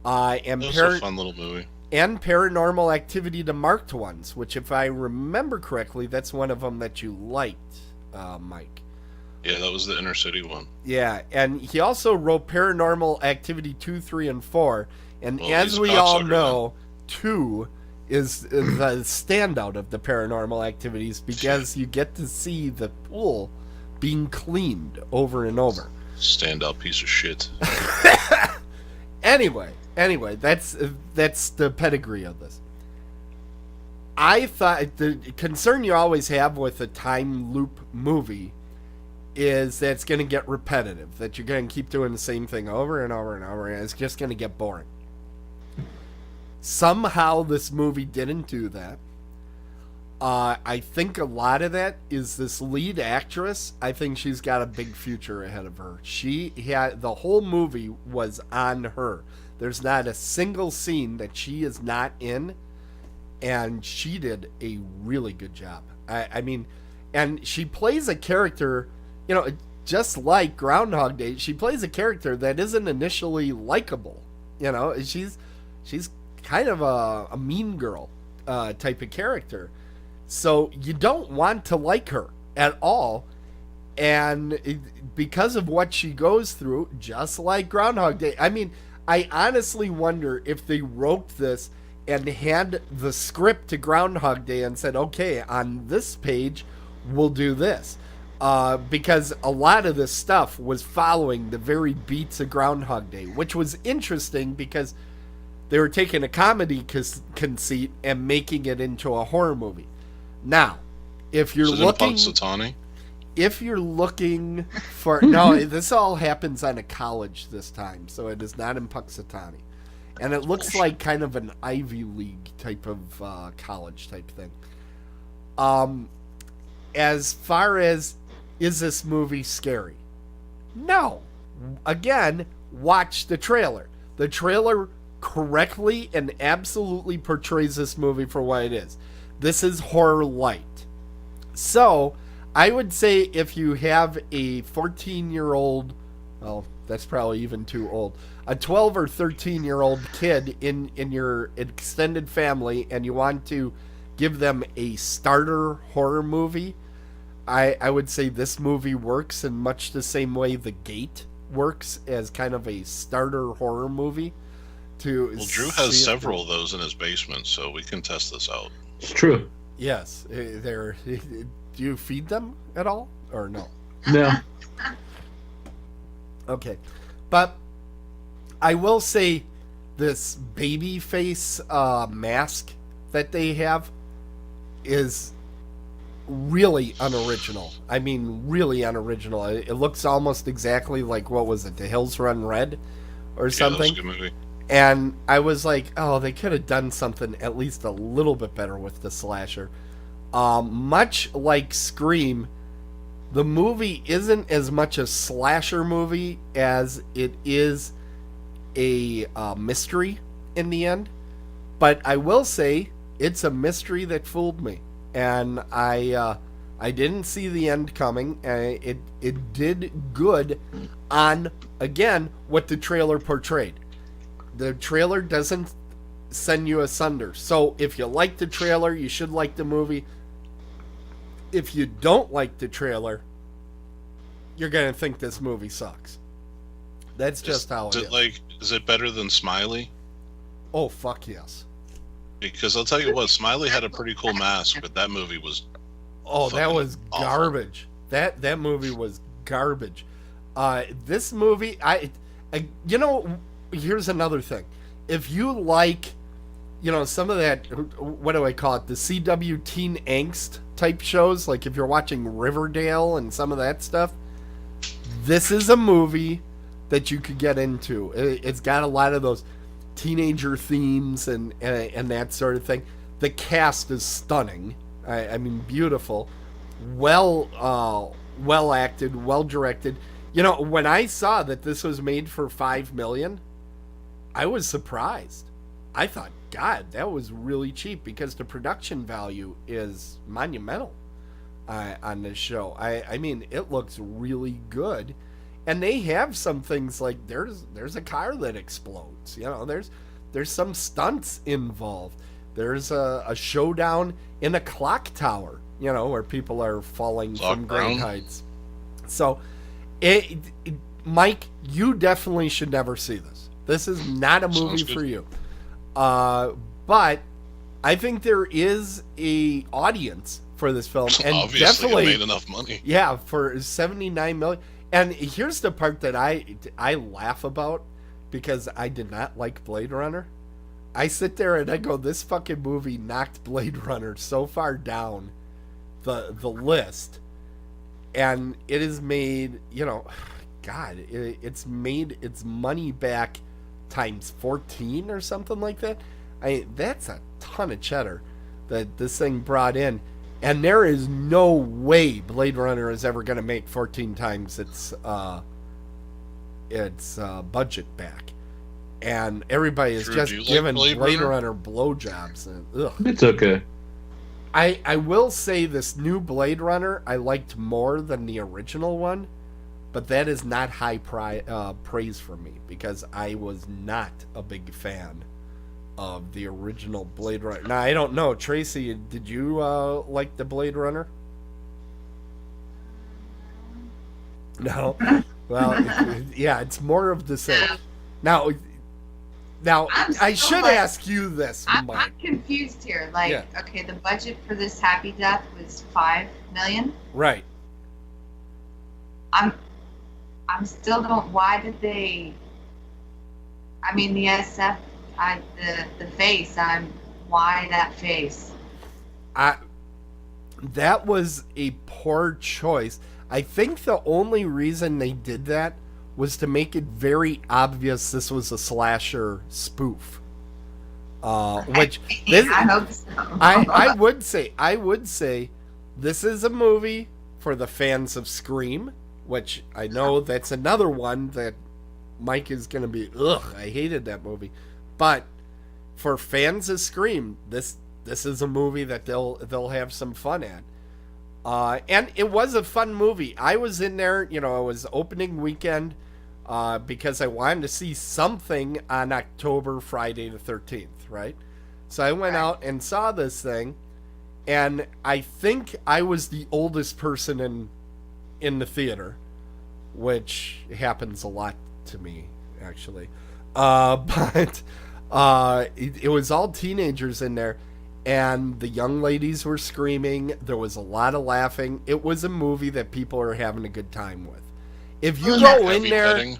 And It was a fun little movie. And Paranormal Activity, the Marked Ones, which, if I remember correctly, that's one of them that you liked, Mike. Yeah, that was the Inner City one. Yeah, and he also wrote Paranormal Activity 2, 3, and 4. And Well, as he's a we all cocksucker, know, 2 is the standout of the Paranormal Activities because you get to see the pool being cleaned over and over. Standout piece of shit. Anyway, that's the pedigree of this. I thought the concern you always have with a time loop movie is that it's going to get repetitive, that you're going to keep doing the same thing over and over and over, and it's just going to get boring. Somehow this movie didn't do that. I think a lot of that is this lead actress. I think she's got a big future ahead of her. The whole movie was on her. There's not a single scene that she is not in, and she did a really good job. I mean, and she plays a character, just like Groundhog Day, she plays a character that isn't initially likable. She's kind of a mean girl type of character. So you don't want to like her at all. And because of what she goes through, just like Groundhog Day. I mean, I honestly wonder if they wrote this and had the script to Groundhog Day and said, okay, on this page, we'll do this. Because a lot of this stuff was following the very beats of Groundhog Day, which was interesting because they were taking a comedy conceit and making it into a horror movie. Now, if you're looking for no, this all happens on a college this time, so it is not in Puxatawny, and it looks like kind of an Ivy League type of college type thing. As far as is this movie scary? No. Again, watch the trailer. The trailer correctly and absolutely portrays this movie for what it is. This is horror light. So, I would say if you have a 14-year-old, well, that's probably even too old, a 12 or 13-year-old kid in your extended family and you want to give them a starter horror movie, I would say this movie works in much the same way The Gate works as kind of a starter horror movie. Drew has several of those in his basement, so we can test this out. It's true. Yes. Do you feed them at all? Or no? No. Okay. But I will say this baby face mask that they have is really unoriginal. I mean, really unoriginal. It looks almost exactly like, what was it, The Hills Run Red or something? Yeah, that was a good movie. And I was like, oh, they could have done something at least a little bit better with the slasher. Much like Scream, the movie isn't as much a slasher movie as it is a mystery in the end. But I will say, it's a mystery that fooled me. And I didn't see the end coming. It did good on, again, what the trailer portrayed. The trailer doesn't send you asunder. So if you like the trailer, you should like the movie. If you don't like the trailer, you're going to think this movie sucks. That's just how it is. Is it better than Smiley? Oh, fuck yes. Because I'll tell you what, Smiley had a pretty cool mask, but that movie was Oh, that fucking was awful. garbage. That movie was garbage. This movie, you know, here's another thing. If you like, you know, some of that, what do I call it, the CW teen angst type shows, like if you're watching Riverdale and some of that stuff, this is a movie that you could get into. It's got a lot of those teenager themes and that sort of thing. The cast is stunning. I mean, beautiful. Well acted, well directed. You know, when I saw that this was made for $5 million, I was surprised. I thought, God, that was really cheap, because the production value is monumental on this show. I mean, it looks really good, and they have some things like there's a car that explodes. You know, there's some stunts involved. There's a showdown in a clock tower. You know, where people are falling from great heights. So, Mike, you definitely should never see this. This is not a movie for you. But I think there is a audience for this film, and Obviously definitely it made enough money. Yeah, for $79 million. And here's the part that I laugh about, because I did not like Blade Runner. I sit there and I go, this fucking movie knocked Blade Runner so far down the list, and it has made, you know, God, it's made its money back times 14 or something like that. That's a ton of cheddar that this thing brought in, and there is no way Blade Runner is ever going to make 14 times its budget back. And everybody is just giving Blade Runner blowjobs. Ugh. It's okay. I will say this new Blade Runner I liked more than the original one, but that is not high praise for me, because I was not a big fan of the original Blade Runner. Now, I don't know, Tracey, did you like the Blade Runner? No? Well, yeah, it's more of the same. Now I should ask you this, Mike. I'm confused here. Like, Yeah. okay, the budget for this Happy Death was $5 million. Right. I'm still don't. Why did they? I mean, the SF, the face. Why that face? That was a poor choice. I think the only reason they did that was to make it very obvious this was a slasher spoof. Which I hope so. I would say this is a movie for the fans of Scream, which I know that's another one that Mike is gonna be, ugh, I hated that movie. But for fans of Scream, this is a movie that they'll have some fun at. And it was a fun movie. I was in there, you know, it was opening weekend, because I wanted to see something on Friday the 13th, right? So I went out and saw this thing, and I think I was the oldest person in the theater, which happens a lot to me, actually. But it was all teenagers in there, and the young ladies were screaming. There was a lot of laughing. It was a movie that people are having a good time with. If you go in there...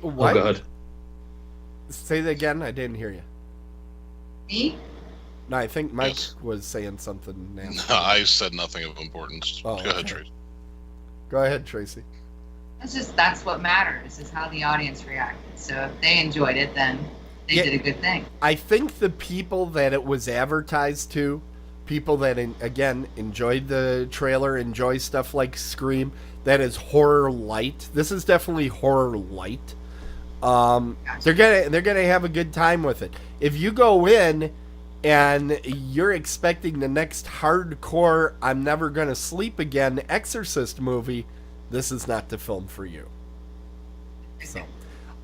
what? Oh, God. Say that again? I didn't hear you. Me? No, I think Mike Yes. was saying something now. No, I said nothing of importance. Oh, Go ahead, okay. Trace. Go ahead, Tracy. That's what matters, is how the audience reacted. So if they enjoyed it, then they did a good thing. I think the people that it was advertised to, people that, again, enjoyed the trailer, enjoy stuff like Scream, that is horror light. This is definitely horror light. They're gonna have a good time with it. If you go in and you're expecting the next hardcore I'm never gonna sleep again Exorcist movie, this is not the film for you. So,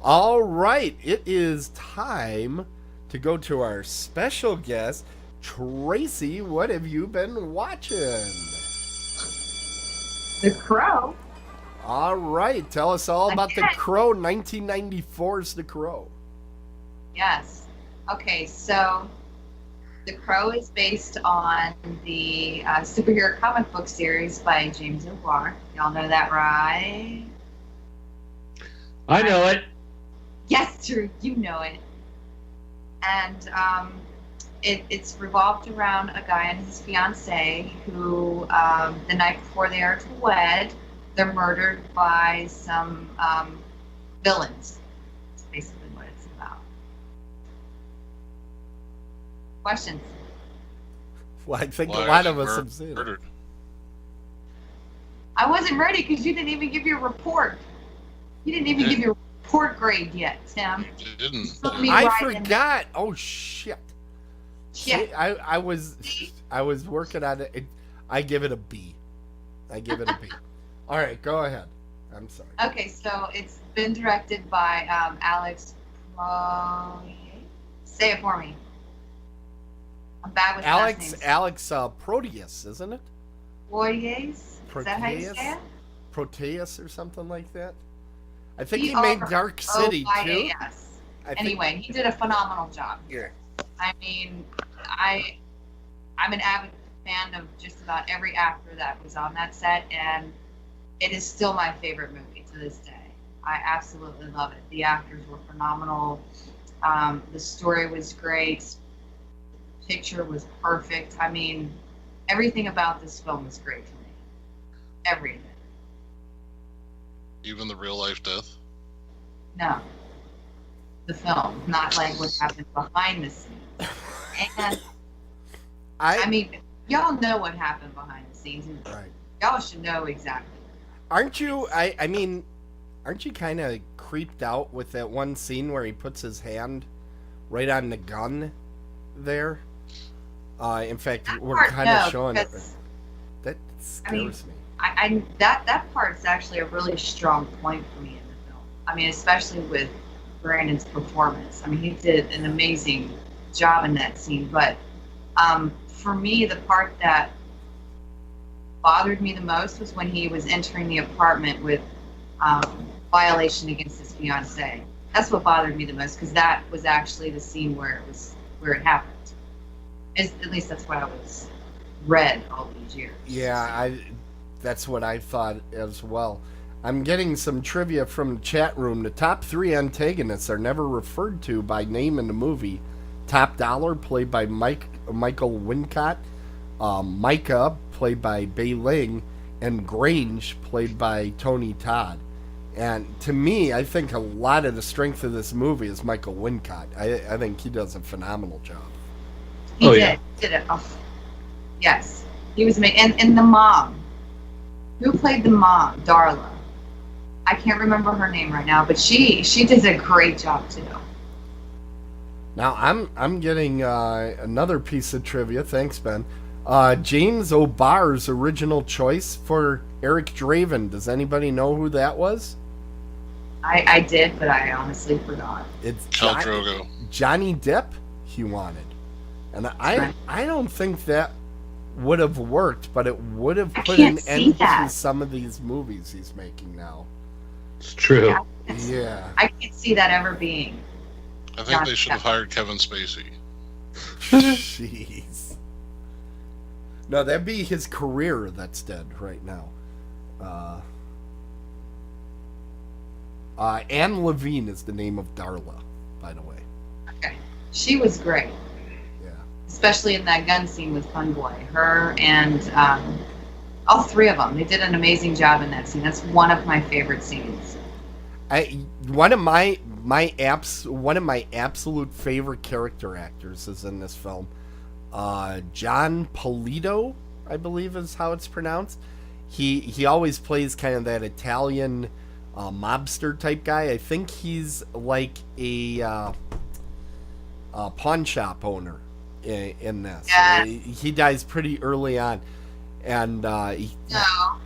all right, it is time to go to our special guest, Tracey. What have you been watching? The Crow. All right, tell us all about The Again. Crow, 1994's The Crow. Yes. Okay, so The Crow is based on the superhero comic book series by James O'Barr. Y'all know that, right? I know it. Yes, Drew, you know it. And it's revolved around a guy and his fiancée who, the night before they are to wed, they're murdered by some villains. That's basically what it's about. Questions? Well, I think Why a lot is of us Mur- have seen it. murdered? I wasn't ready because you didn't even give your report. You didn't even give your report grade yet, Tim. You didn't. Let me I write in- forgot. Oh shit. Shit. See, I was working on it. I give it a B. I give it a B. All right, go ahead. I'm sorry. Okay, so it's been directed by Alex Proyas. Say it for me. I'm bad with last names. Alex Proteus, isn't it? Proyas? Is that how you say it? Proteus or something like that. I think he made Dark City too. Proyas. I think- Anyway, he did a phenomenal job. Yeah. I mean, I'm an avid fan of just about every actor that was on that set, and it is still my favorite movie to this day. I absolutely love it. The actors were phenomenal. The story was great. The picture was perfect. I mean, everything about this film was great for me. Everything. Even the real life death. No. The film, not like what happened behind the scenes. And I mean, y'all know what happened behind the scenes. And Right. y'all should know exactly. Aren't you? I mean, aren't you kind of creeped out with that one scene where he puts his hand right on the gun there? In fact, That we're part, kind of no, showing it. because, That scares me. that part's actually a really strong point for me in the film. I mean, especially with Brandon's performance. I mean, he did an amazing job in that scene. But for me, the part that bothered me the most was when he was entering the apartment with violation against his fiancée. That's what bothered me the most, because that was actually the scene where it happened. At least that's what I was read all these years. Yeah, that's what I thought as well. I'm getting some trivia from the chat room. The top three antagonists are never referred to by name in the movie. Top Dollar, played by Michael Wincott. Micah, played by Bei Ling. And Grange, played by Tony Todd. And to me, I think a lot of the strength of this movie is Michael Wincott. I think he does a phenomenal job. He did it. Oh, yes. He was amazing. And the mom. Who played the mom? Darla. I can't remember her name right now, but she did a great job too. Now I'm getting another piece of trivia. Thanks, Ben. James O'Barr's original choice for Eric Draven. Does anybody know who that was? I did, but I honestly forgot. It's Khal Drogo. Johnny Depp. He wanted, and I don't think that would have worked, but it would have put an end to some of these movies he's making now. It's true. Yeah. I can't see that ever being. I think they should have hired Kevin Spacey. Jeez. No, that'd be his career that's dead right now. Anne Levine is the name of Darla, by the way. Okay. She was great. Yeah. Especially in that gun scene with Funboy. Her and all three of them. They did an amazing job in that scene. That's one of my favorite scenes. One of my absolute favorite character actors is in this film. John Polito, I believe is how it's pronounced. He always plays kind of that Italian mobster type guy. I think he's like a pawn shop owner in this. Yeah. He dies pretty early on, and No.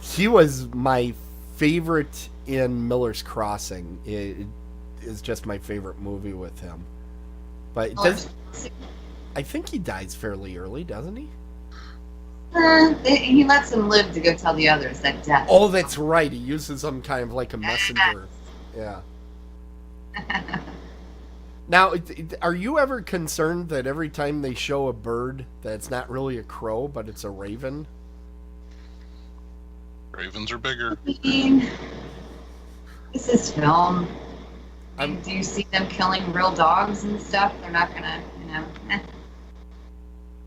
he was my favorite in Miller's Crossing. It is just my favorite movie with him. But I think he dies fairly early, doesn't he? He lets them live to go tell the others that death. Oh, that's right. He uses them kind of like a messenger. Yeah. Now, are you ever concerned that every time they show a bird, that it's not really a crow, but it's a raven? Ravens are bigger. I mean, this is film. Do you see them killing real dogs and stuff? They're not gonna,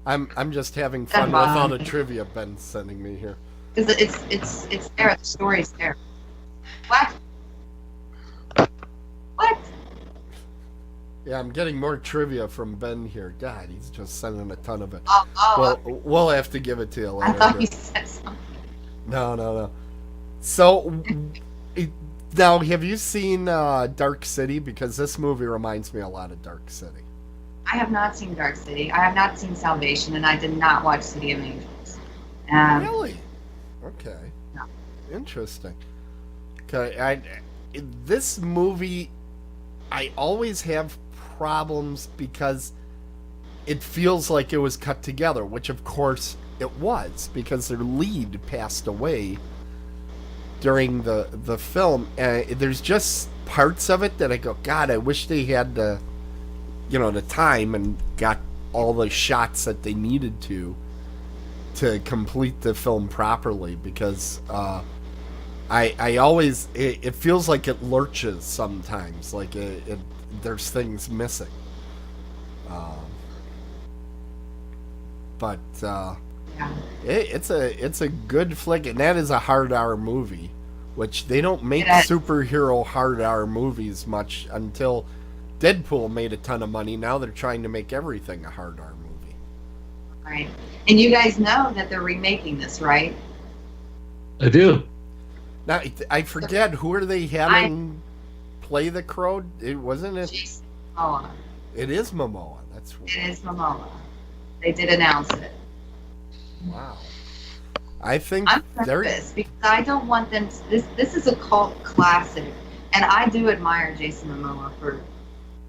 I'm just having fun with all the trivia Ben's sending me here. Because it's there. The story's there. What? What? Yeah, I'm getting more trivia from Ben here. God, he's just sending a ton of it. Oh. We'll have to give it to you later. I thought you said something. No. So, now, have you seen Dark City? Because this movie reminds me a lot of Dark City. I have not seen Dark City. I have not seen Salvation, and I did not watch City of Angels. Really? Okay. No. Interesting. Okay, this movie, I always have problems because it feels like it was cut together, which of course it was, because their lead passed away during the film. There's just parts of it that I go, God, I wish they had the time and got all the shots that they needed to complete the film properly, because I always, it feels like it lurches sometimes, like there's things missing. But it's a good flick, and that is a hard hour movie, which they don't make superhero hard hour movies much until Deadpool made a ton of money. Now they're trying to make everything a hard hour movie. Right. And you guys know that they're remaking this, right? I do. Now, I forget, who are they having play the Crow? Wasn't it? Jason Momoa. It is Momoa. That's right. It is Momoa. They did announce it. Wow. I think I'm nervous because I don't want them to, this is a cult classic, and I do admire Jason Momoa for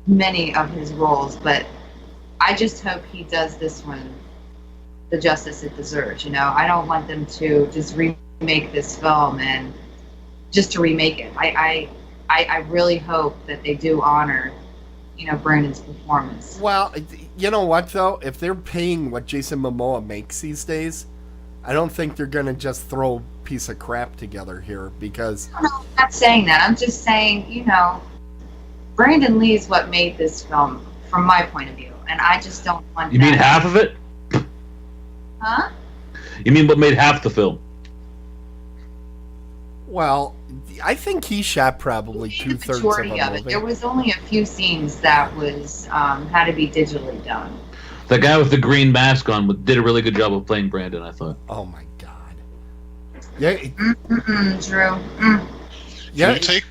many of his roles, but I just hope he does this one the justice it deserves. I don't want them to just remake this film and just to remake it. I really hope that they do honor Brandon's performance. Well, you know what though, if they're paying what Jason Momoa makes these days, I don't think they're gonna just throw a piece of crap together here, because No, I'm not saying that. I'm just saying, Brandon Lee is what made this film from my point of view, and I just don't want You mean half of it? Huh? You mean what made half the film? well, I think he shot probably He did the 2/3 of majority a of it. movie. There was only a few scenes that was had to be digitally done. The guy with the green mask on did a really good job of playing Brandon, I thought. Oh my God. Yeah. Drew. Yeah. Can you take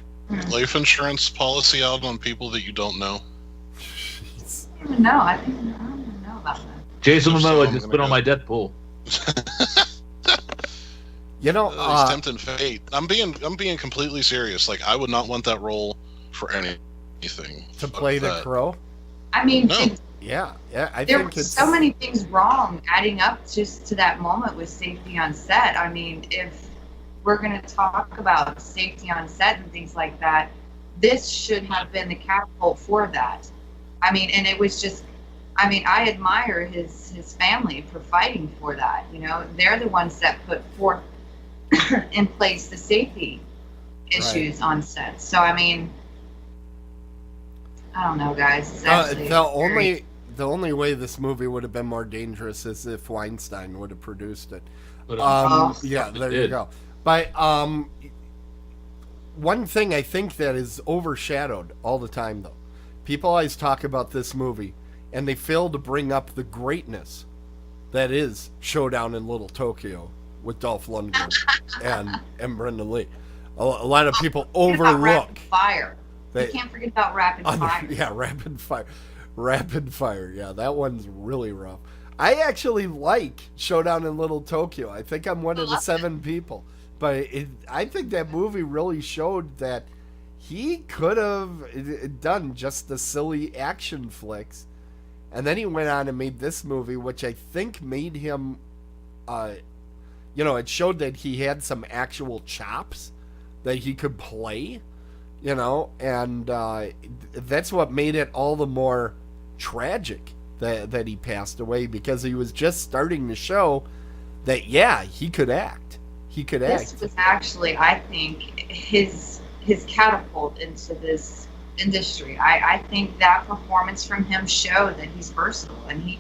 life insurance policy out on people that you don't know? Jeez. I don't even know. I don't even know about that. Jason So Momoa I'm just gonna been on go- my Deadpool. He's tempting fate. I'm being completely serious. Like, I would not want that role for anything. To play the that. Crow? I mean, No. Yeah. I there think were it's so many things wrong adding up just to that moment with safety on set. I mean, if we're going to talk about safety on set and things like that, this should have been the catapult for that. I mean, and it was just, I admire his family for fighting for that. They're the ones that put forth in place the safety issues on set. So, I don't know, guys. It's actually the only way this movie would have been more dangerous is if Weinstein would have produced it. But, Yeah, there you did. go. But one thing I think that is overshadowed all the time, though, people always talk about this movie, and they fail to bring up the greatness that is Showdown in Little Tokyo with Dolph Lundgren and Brendan Lee. A lot of people overlook. Rapid Fire. They- You can't forget about Rapid Fire. Yeah, Rapid Fire. Rapid Fire. Yeah, that one's really rough. I actually like Showdown in Little Tokyo. I think I'm one of the 7 people. But I think that movie really showed that he could have done just the silly action flicks. And then he went on and made this movie, which I think made him it showed that he had some actual chops that he could play, and that's what made it all the more tragic that he passed away, because he was just starting to show that, yeah, he could act. This was actually, I think, his catapult into this industry. I think that performance from him showed that he's versatile, and he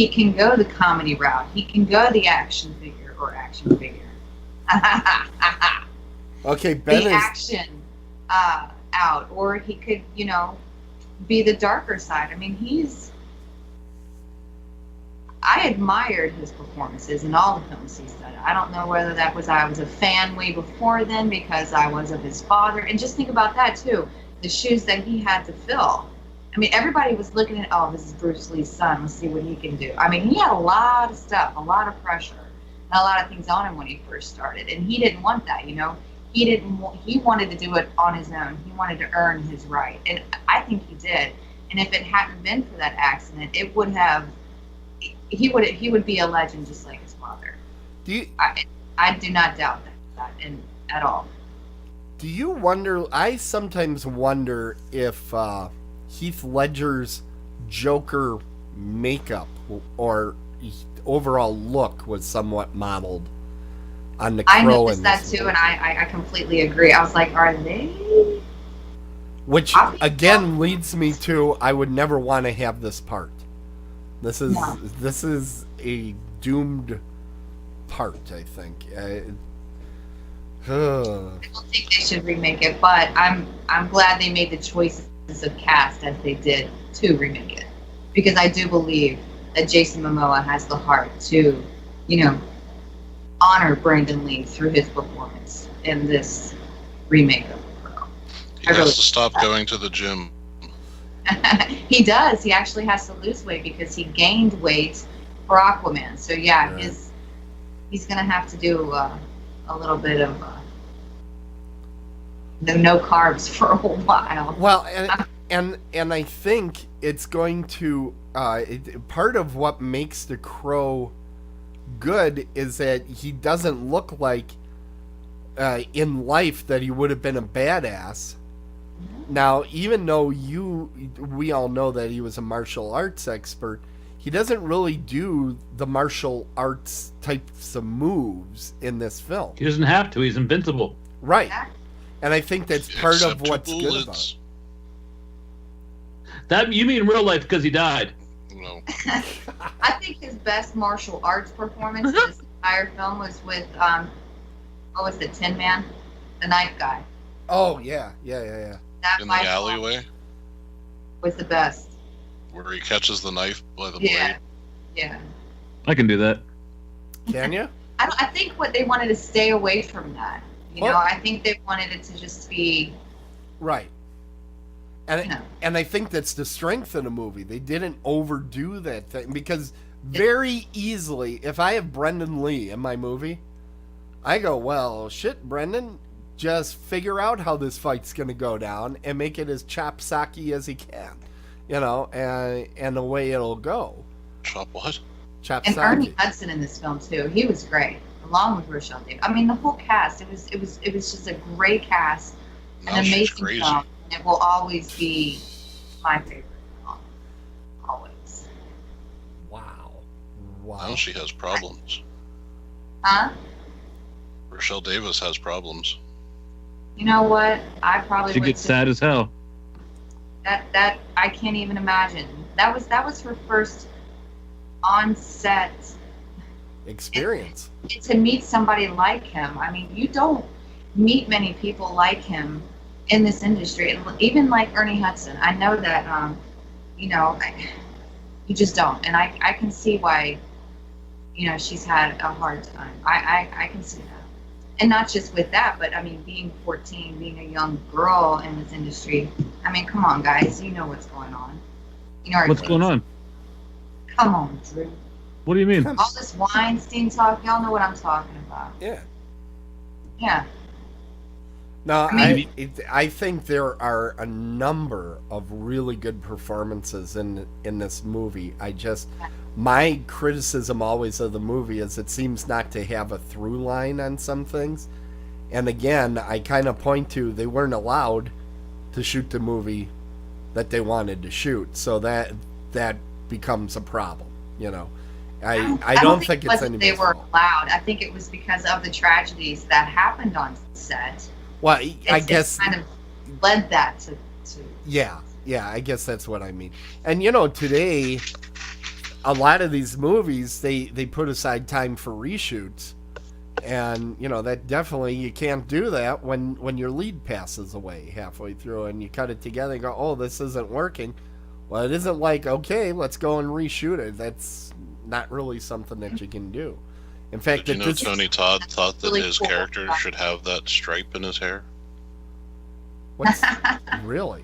can go the comedy route. He can go the action figure. Okay, Ben the is action out, or he could, be the darker side. I mean, I admired his performances in all the films he's done. I don't know whether that was I was a fan way before then because I was of his father. And just think about that, too. The shoes that he had to fill. I mean, everybody was looking at, oh, this is Bruce Lee's son. Let's see what he can do. I mean, he had a lot of stuff, a lot of pressure, and a lot of things on him when he first started. And he didn't want that, He wanted to do it on his own. He wanted to earn his right. And I think he did. And if it hadn't been for that accident, he would be a legend just like his father. I do not doubt that at all. Do you wonder? I sometimes wonder if Heath Ledger's Joker makeup or overall look was somewhat modeled on the Crow. I noticed that too, and I completely agree. I was like, are they? Which again leads me to I would never want to have this part. This is a doomed part, I think. I don't think they should remake it, but I'm glad they made the choices of cast as they did to remake it, because I do believe that Jason Momoa has the heart to, honor Brandon Lee through his performance in this remake of The Crow. He has to stop going to the gym. He does. He actually has to lose weight because he gained weight for Aquaman. So yeah, right. He's gonna have to do a little bit of no carbs for a while. Well, and I think it's going to part of what makes The Crow good is that he doesn't look like in life that he would have been a badass. Now, even though we all know that he was a martial arts expert, he doesn't really do the martial arts types of moves in this film. He doesn't have to. He's invincible. Right. And I think that's part of what's good about it. That you mean real life because he died? No. I think his best martial arts performance in this entire film was with what was it, Tin Man, the knife guy. Oh yeah. That in the alleyway was the best. Where he catches the knife by the blade. Yeah. I can do that. Can you? I think what they wanted to stay away from that. I think they wanted it to just be right. And I think that's the strength of the movie. They didn't overdo that thing, because very easily, if I have Brendan Lee in my movie, I go, well, shit, Brendan, just figure out how this fight's going to go down and make it as chopsocky as he can, and the way it'll go. Chop what? Chopsocky. And Ernie Hudson in this film too. He was great, along with Rochelle Davis. I mean, the whole cast. It was just a great cast, an amazing film. It will always be my favorite film. Always. Wow. Now she has problems. Huh? Rochelle Davis has problems. You know what? I probably She gets sad as hell. That I can't even imagine. That was her first on-set experience. And to meet somebody like him. I mean, you don't meet many people like him in this industry, and even like Ernie Hudson. I know that, you just don't. And I can see why, she's had a hard time. I can see that. And not just with that, but I mean, being 14, being a young girl in this industry. I mean, come on, guys. You know what's going on. What's going on? Come on, Drew. What do you mean? All this Weinstein talk, y'all know what I'm talking about. Yeah. Yeah. No, I think there are a number of really good performances in this movie. my criticism always of the movie is it seems not to have a through line on some things. And again, I kind of point to they weren't allowed to shoot the movie that they wanted to shoot, so that becomes a problem. I don't think it's anybody's they were fault. allowed. I think it was because of the tragedies that happened on set. Well, I It guess kind of led that to yeah, I guess that's what I mean. And today, a lot of these movies they put aside time for reshoots, and that definitely you can't do that when your lead passes away halfway through and you cut it together and go, oh, this isn't working. Well, it isn't like, okay, let's go and reshoot it. That's not really something that you can do. In fact, Did you know Tony Todd thought that really his cool. character should have that stripe in his hair? what's really?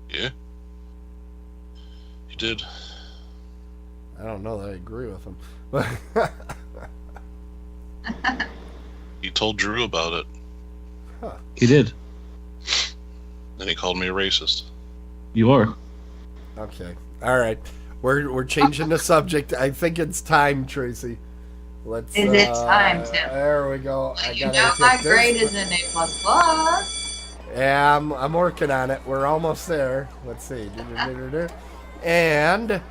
Yeah. He did. I don't know that I agree with him. He told Drew about it. He did. Then he called me a racist. You are. Okay. All right. We're changing the subject. I think it's time, Tracy. Let's. Is it time, Tim? There we go. I You gotta know get my this. grade is an A++. Yeah, I'm working on it. We're almost there. Let's see. And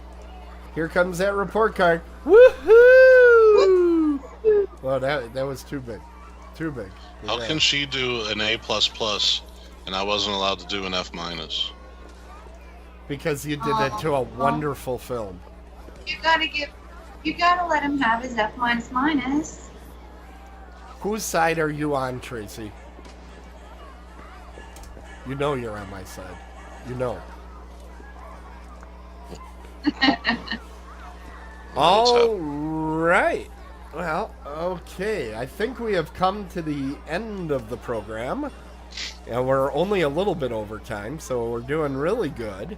here comes that report card. Woohoo! Well, that was too big. Too big. How can she do an A++ and I wasn't allowed to do an F-? Because you did it to a wonderful film. You gotta let him have his F minus. Whose side are you on, Tracy? You know you're on my side. You know. All right. Well, okay. I think we have come to the end of the program. And we're only a little bit over time, so we're doing really good.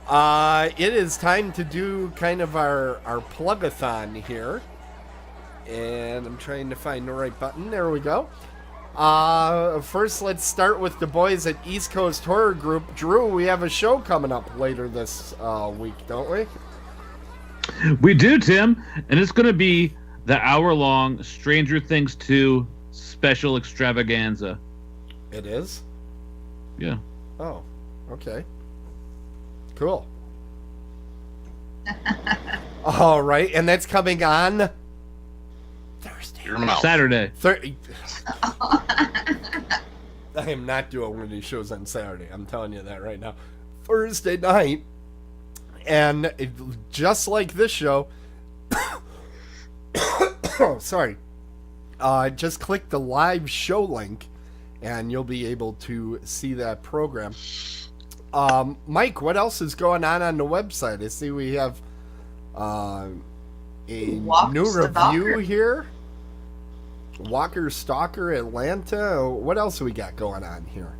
It is time to do kind of our plug-a-thon here. And I'm trying to find the right button. There we go. First, let's start with the boys at East Coast Horror Group. Drew, we have a show coming up later this week, don't we? We do, Tim. And it's going to be the hour-long Stranger Things 2 special extravaganza. It is? Yeah. Oh, okay. Cool. All right, and that's coming on Thursday. Your mouth. Saturday. I am not doing one of these shows on Saturday. I'm telling you that right now. Thursday night, and just like this show, sorry, just click the live show link, and you'll be able to see that program. Mike, what else is going on the website? I see we have a new review here. Walker Stalker Atlanta. What else do we got going on here?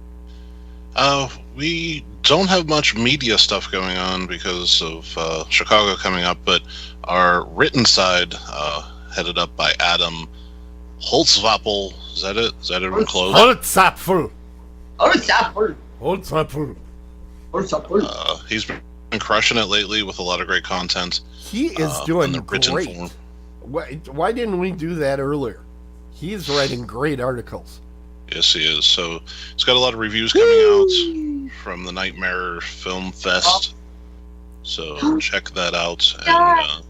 We don't have much media stuff going on because of Chicago coming up, but our written side, headed up by Adam Holtzwappel. Is that it? Is that everyone close? Holtzapfel. He's been crushing it lately with a lot of great content. He is in doing the written great. form. Why didn't we do that earlier? He's writing great articles. Yes, he is. So he's got a lot of reviews coming out from the Nightmare Film Fest. So check that out. And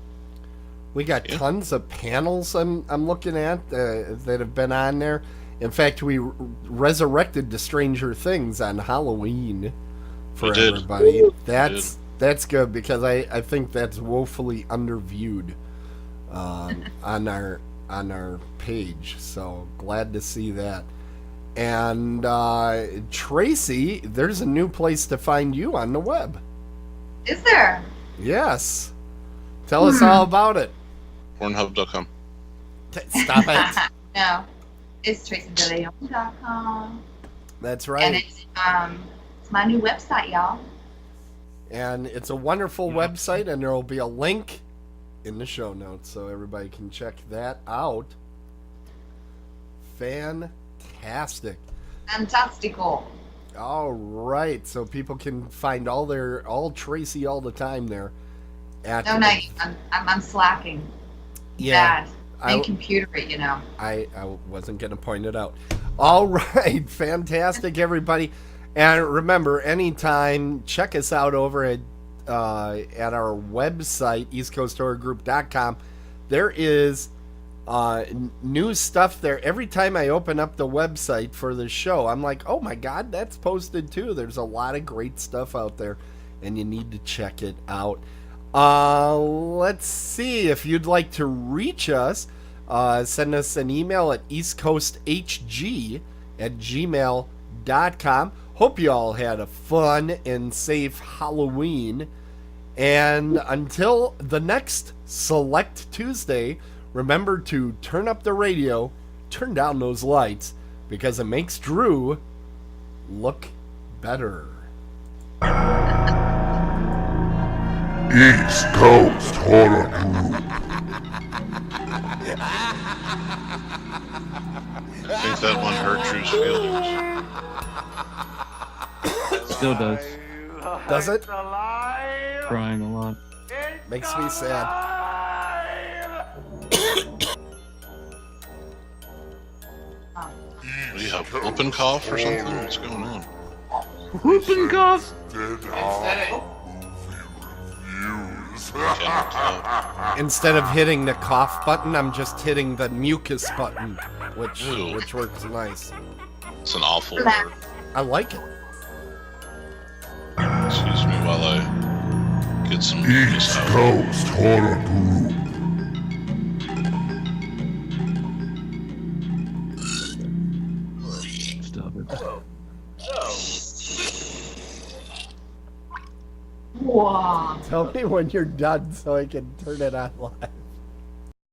We got tons of panels I'm looking at that have been on there. In fact, we resurrected the Stranger Things on Halloween for We did. everybody. We That's good because I think that's woefully underviewed on our page. So glad to see that. And Tracey, there's a new place to find you on the web. Is there? Yes. Tell us all about it. Pornhub.com. Stop it. No. It's TraceyDeLeon.com. That's And right. it's my new website, y'all. And it's a wonderful website, and there will be a link in the show notes so everybody can check that out. Fantastic. Fantastical. All right, so people can find all Tracy all the time there. at No, I'm slacking. yeah. Bad. I- And computer it, you know. I wasn't going to point it out. All right, fantastic, everybody. And remember, anytime, check us out over at our website, eastcoasthorrorgroup.com. There is new stuff there. Every time I open up the website for the show, I'm like, oh my God, that's posted too. There's a lot of great stuff out there, and you need to check it out. Let's see, if you'd like to reach us, send us an email at eastcoasthg@gmail.com. Hope you all had a fun and safe Halloween. And until the next Select Tuesday, remember to turn up the radio, turn down those lights, because it makes Drew look better. East Coast Horror Group. I think that one hurt Drew's feelings. Still does. Does it? Crying a lot. Makes me sad. What do you have? Open cough or something? What's going on? Whooping cough. Dead Eye Reviews. Instead of hitting the cough button, I'm just hitting the mucus button, which works nice. It's an awful word. I like it. Excuse me while I get some mucus East out. Coast Horror Group. Stop it. Wow. Tell me when you're done so I can turn it on live.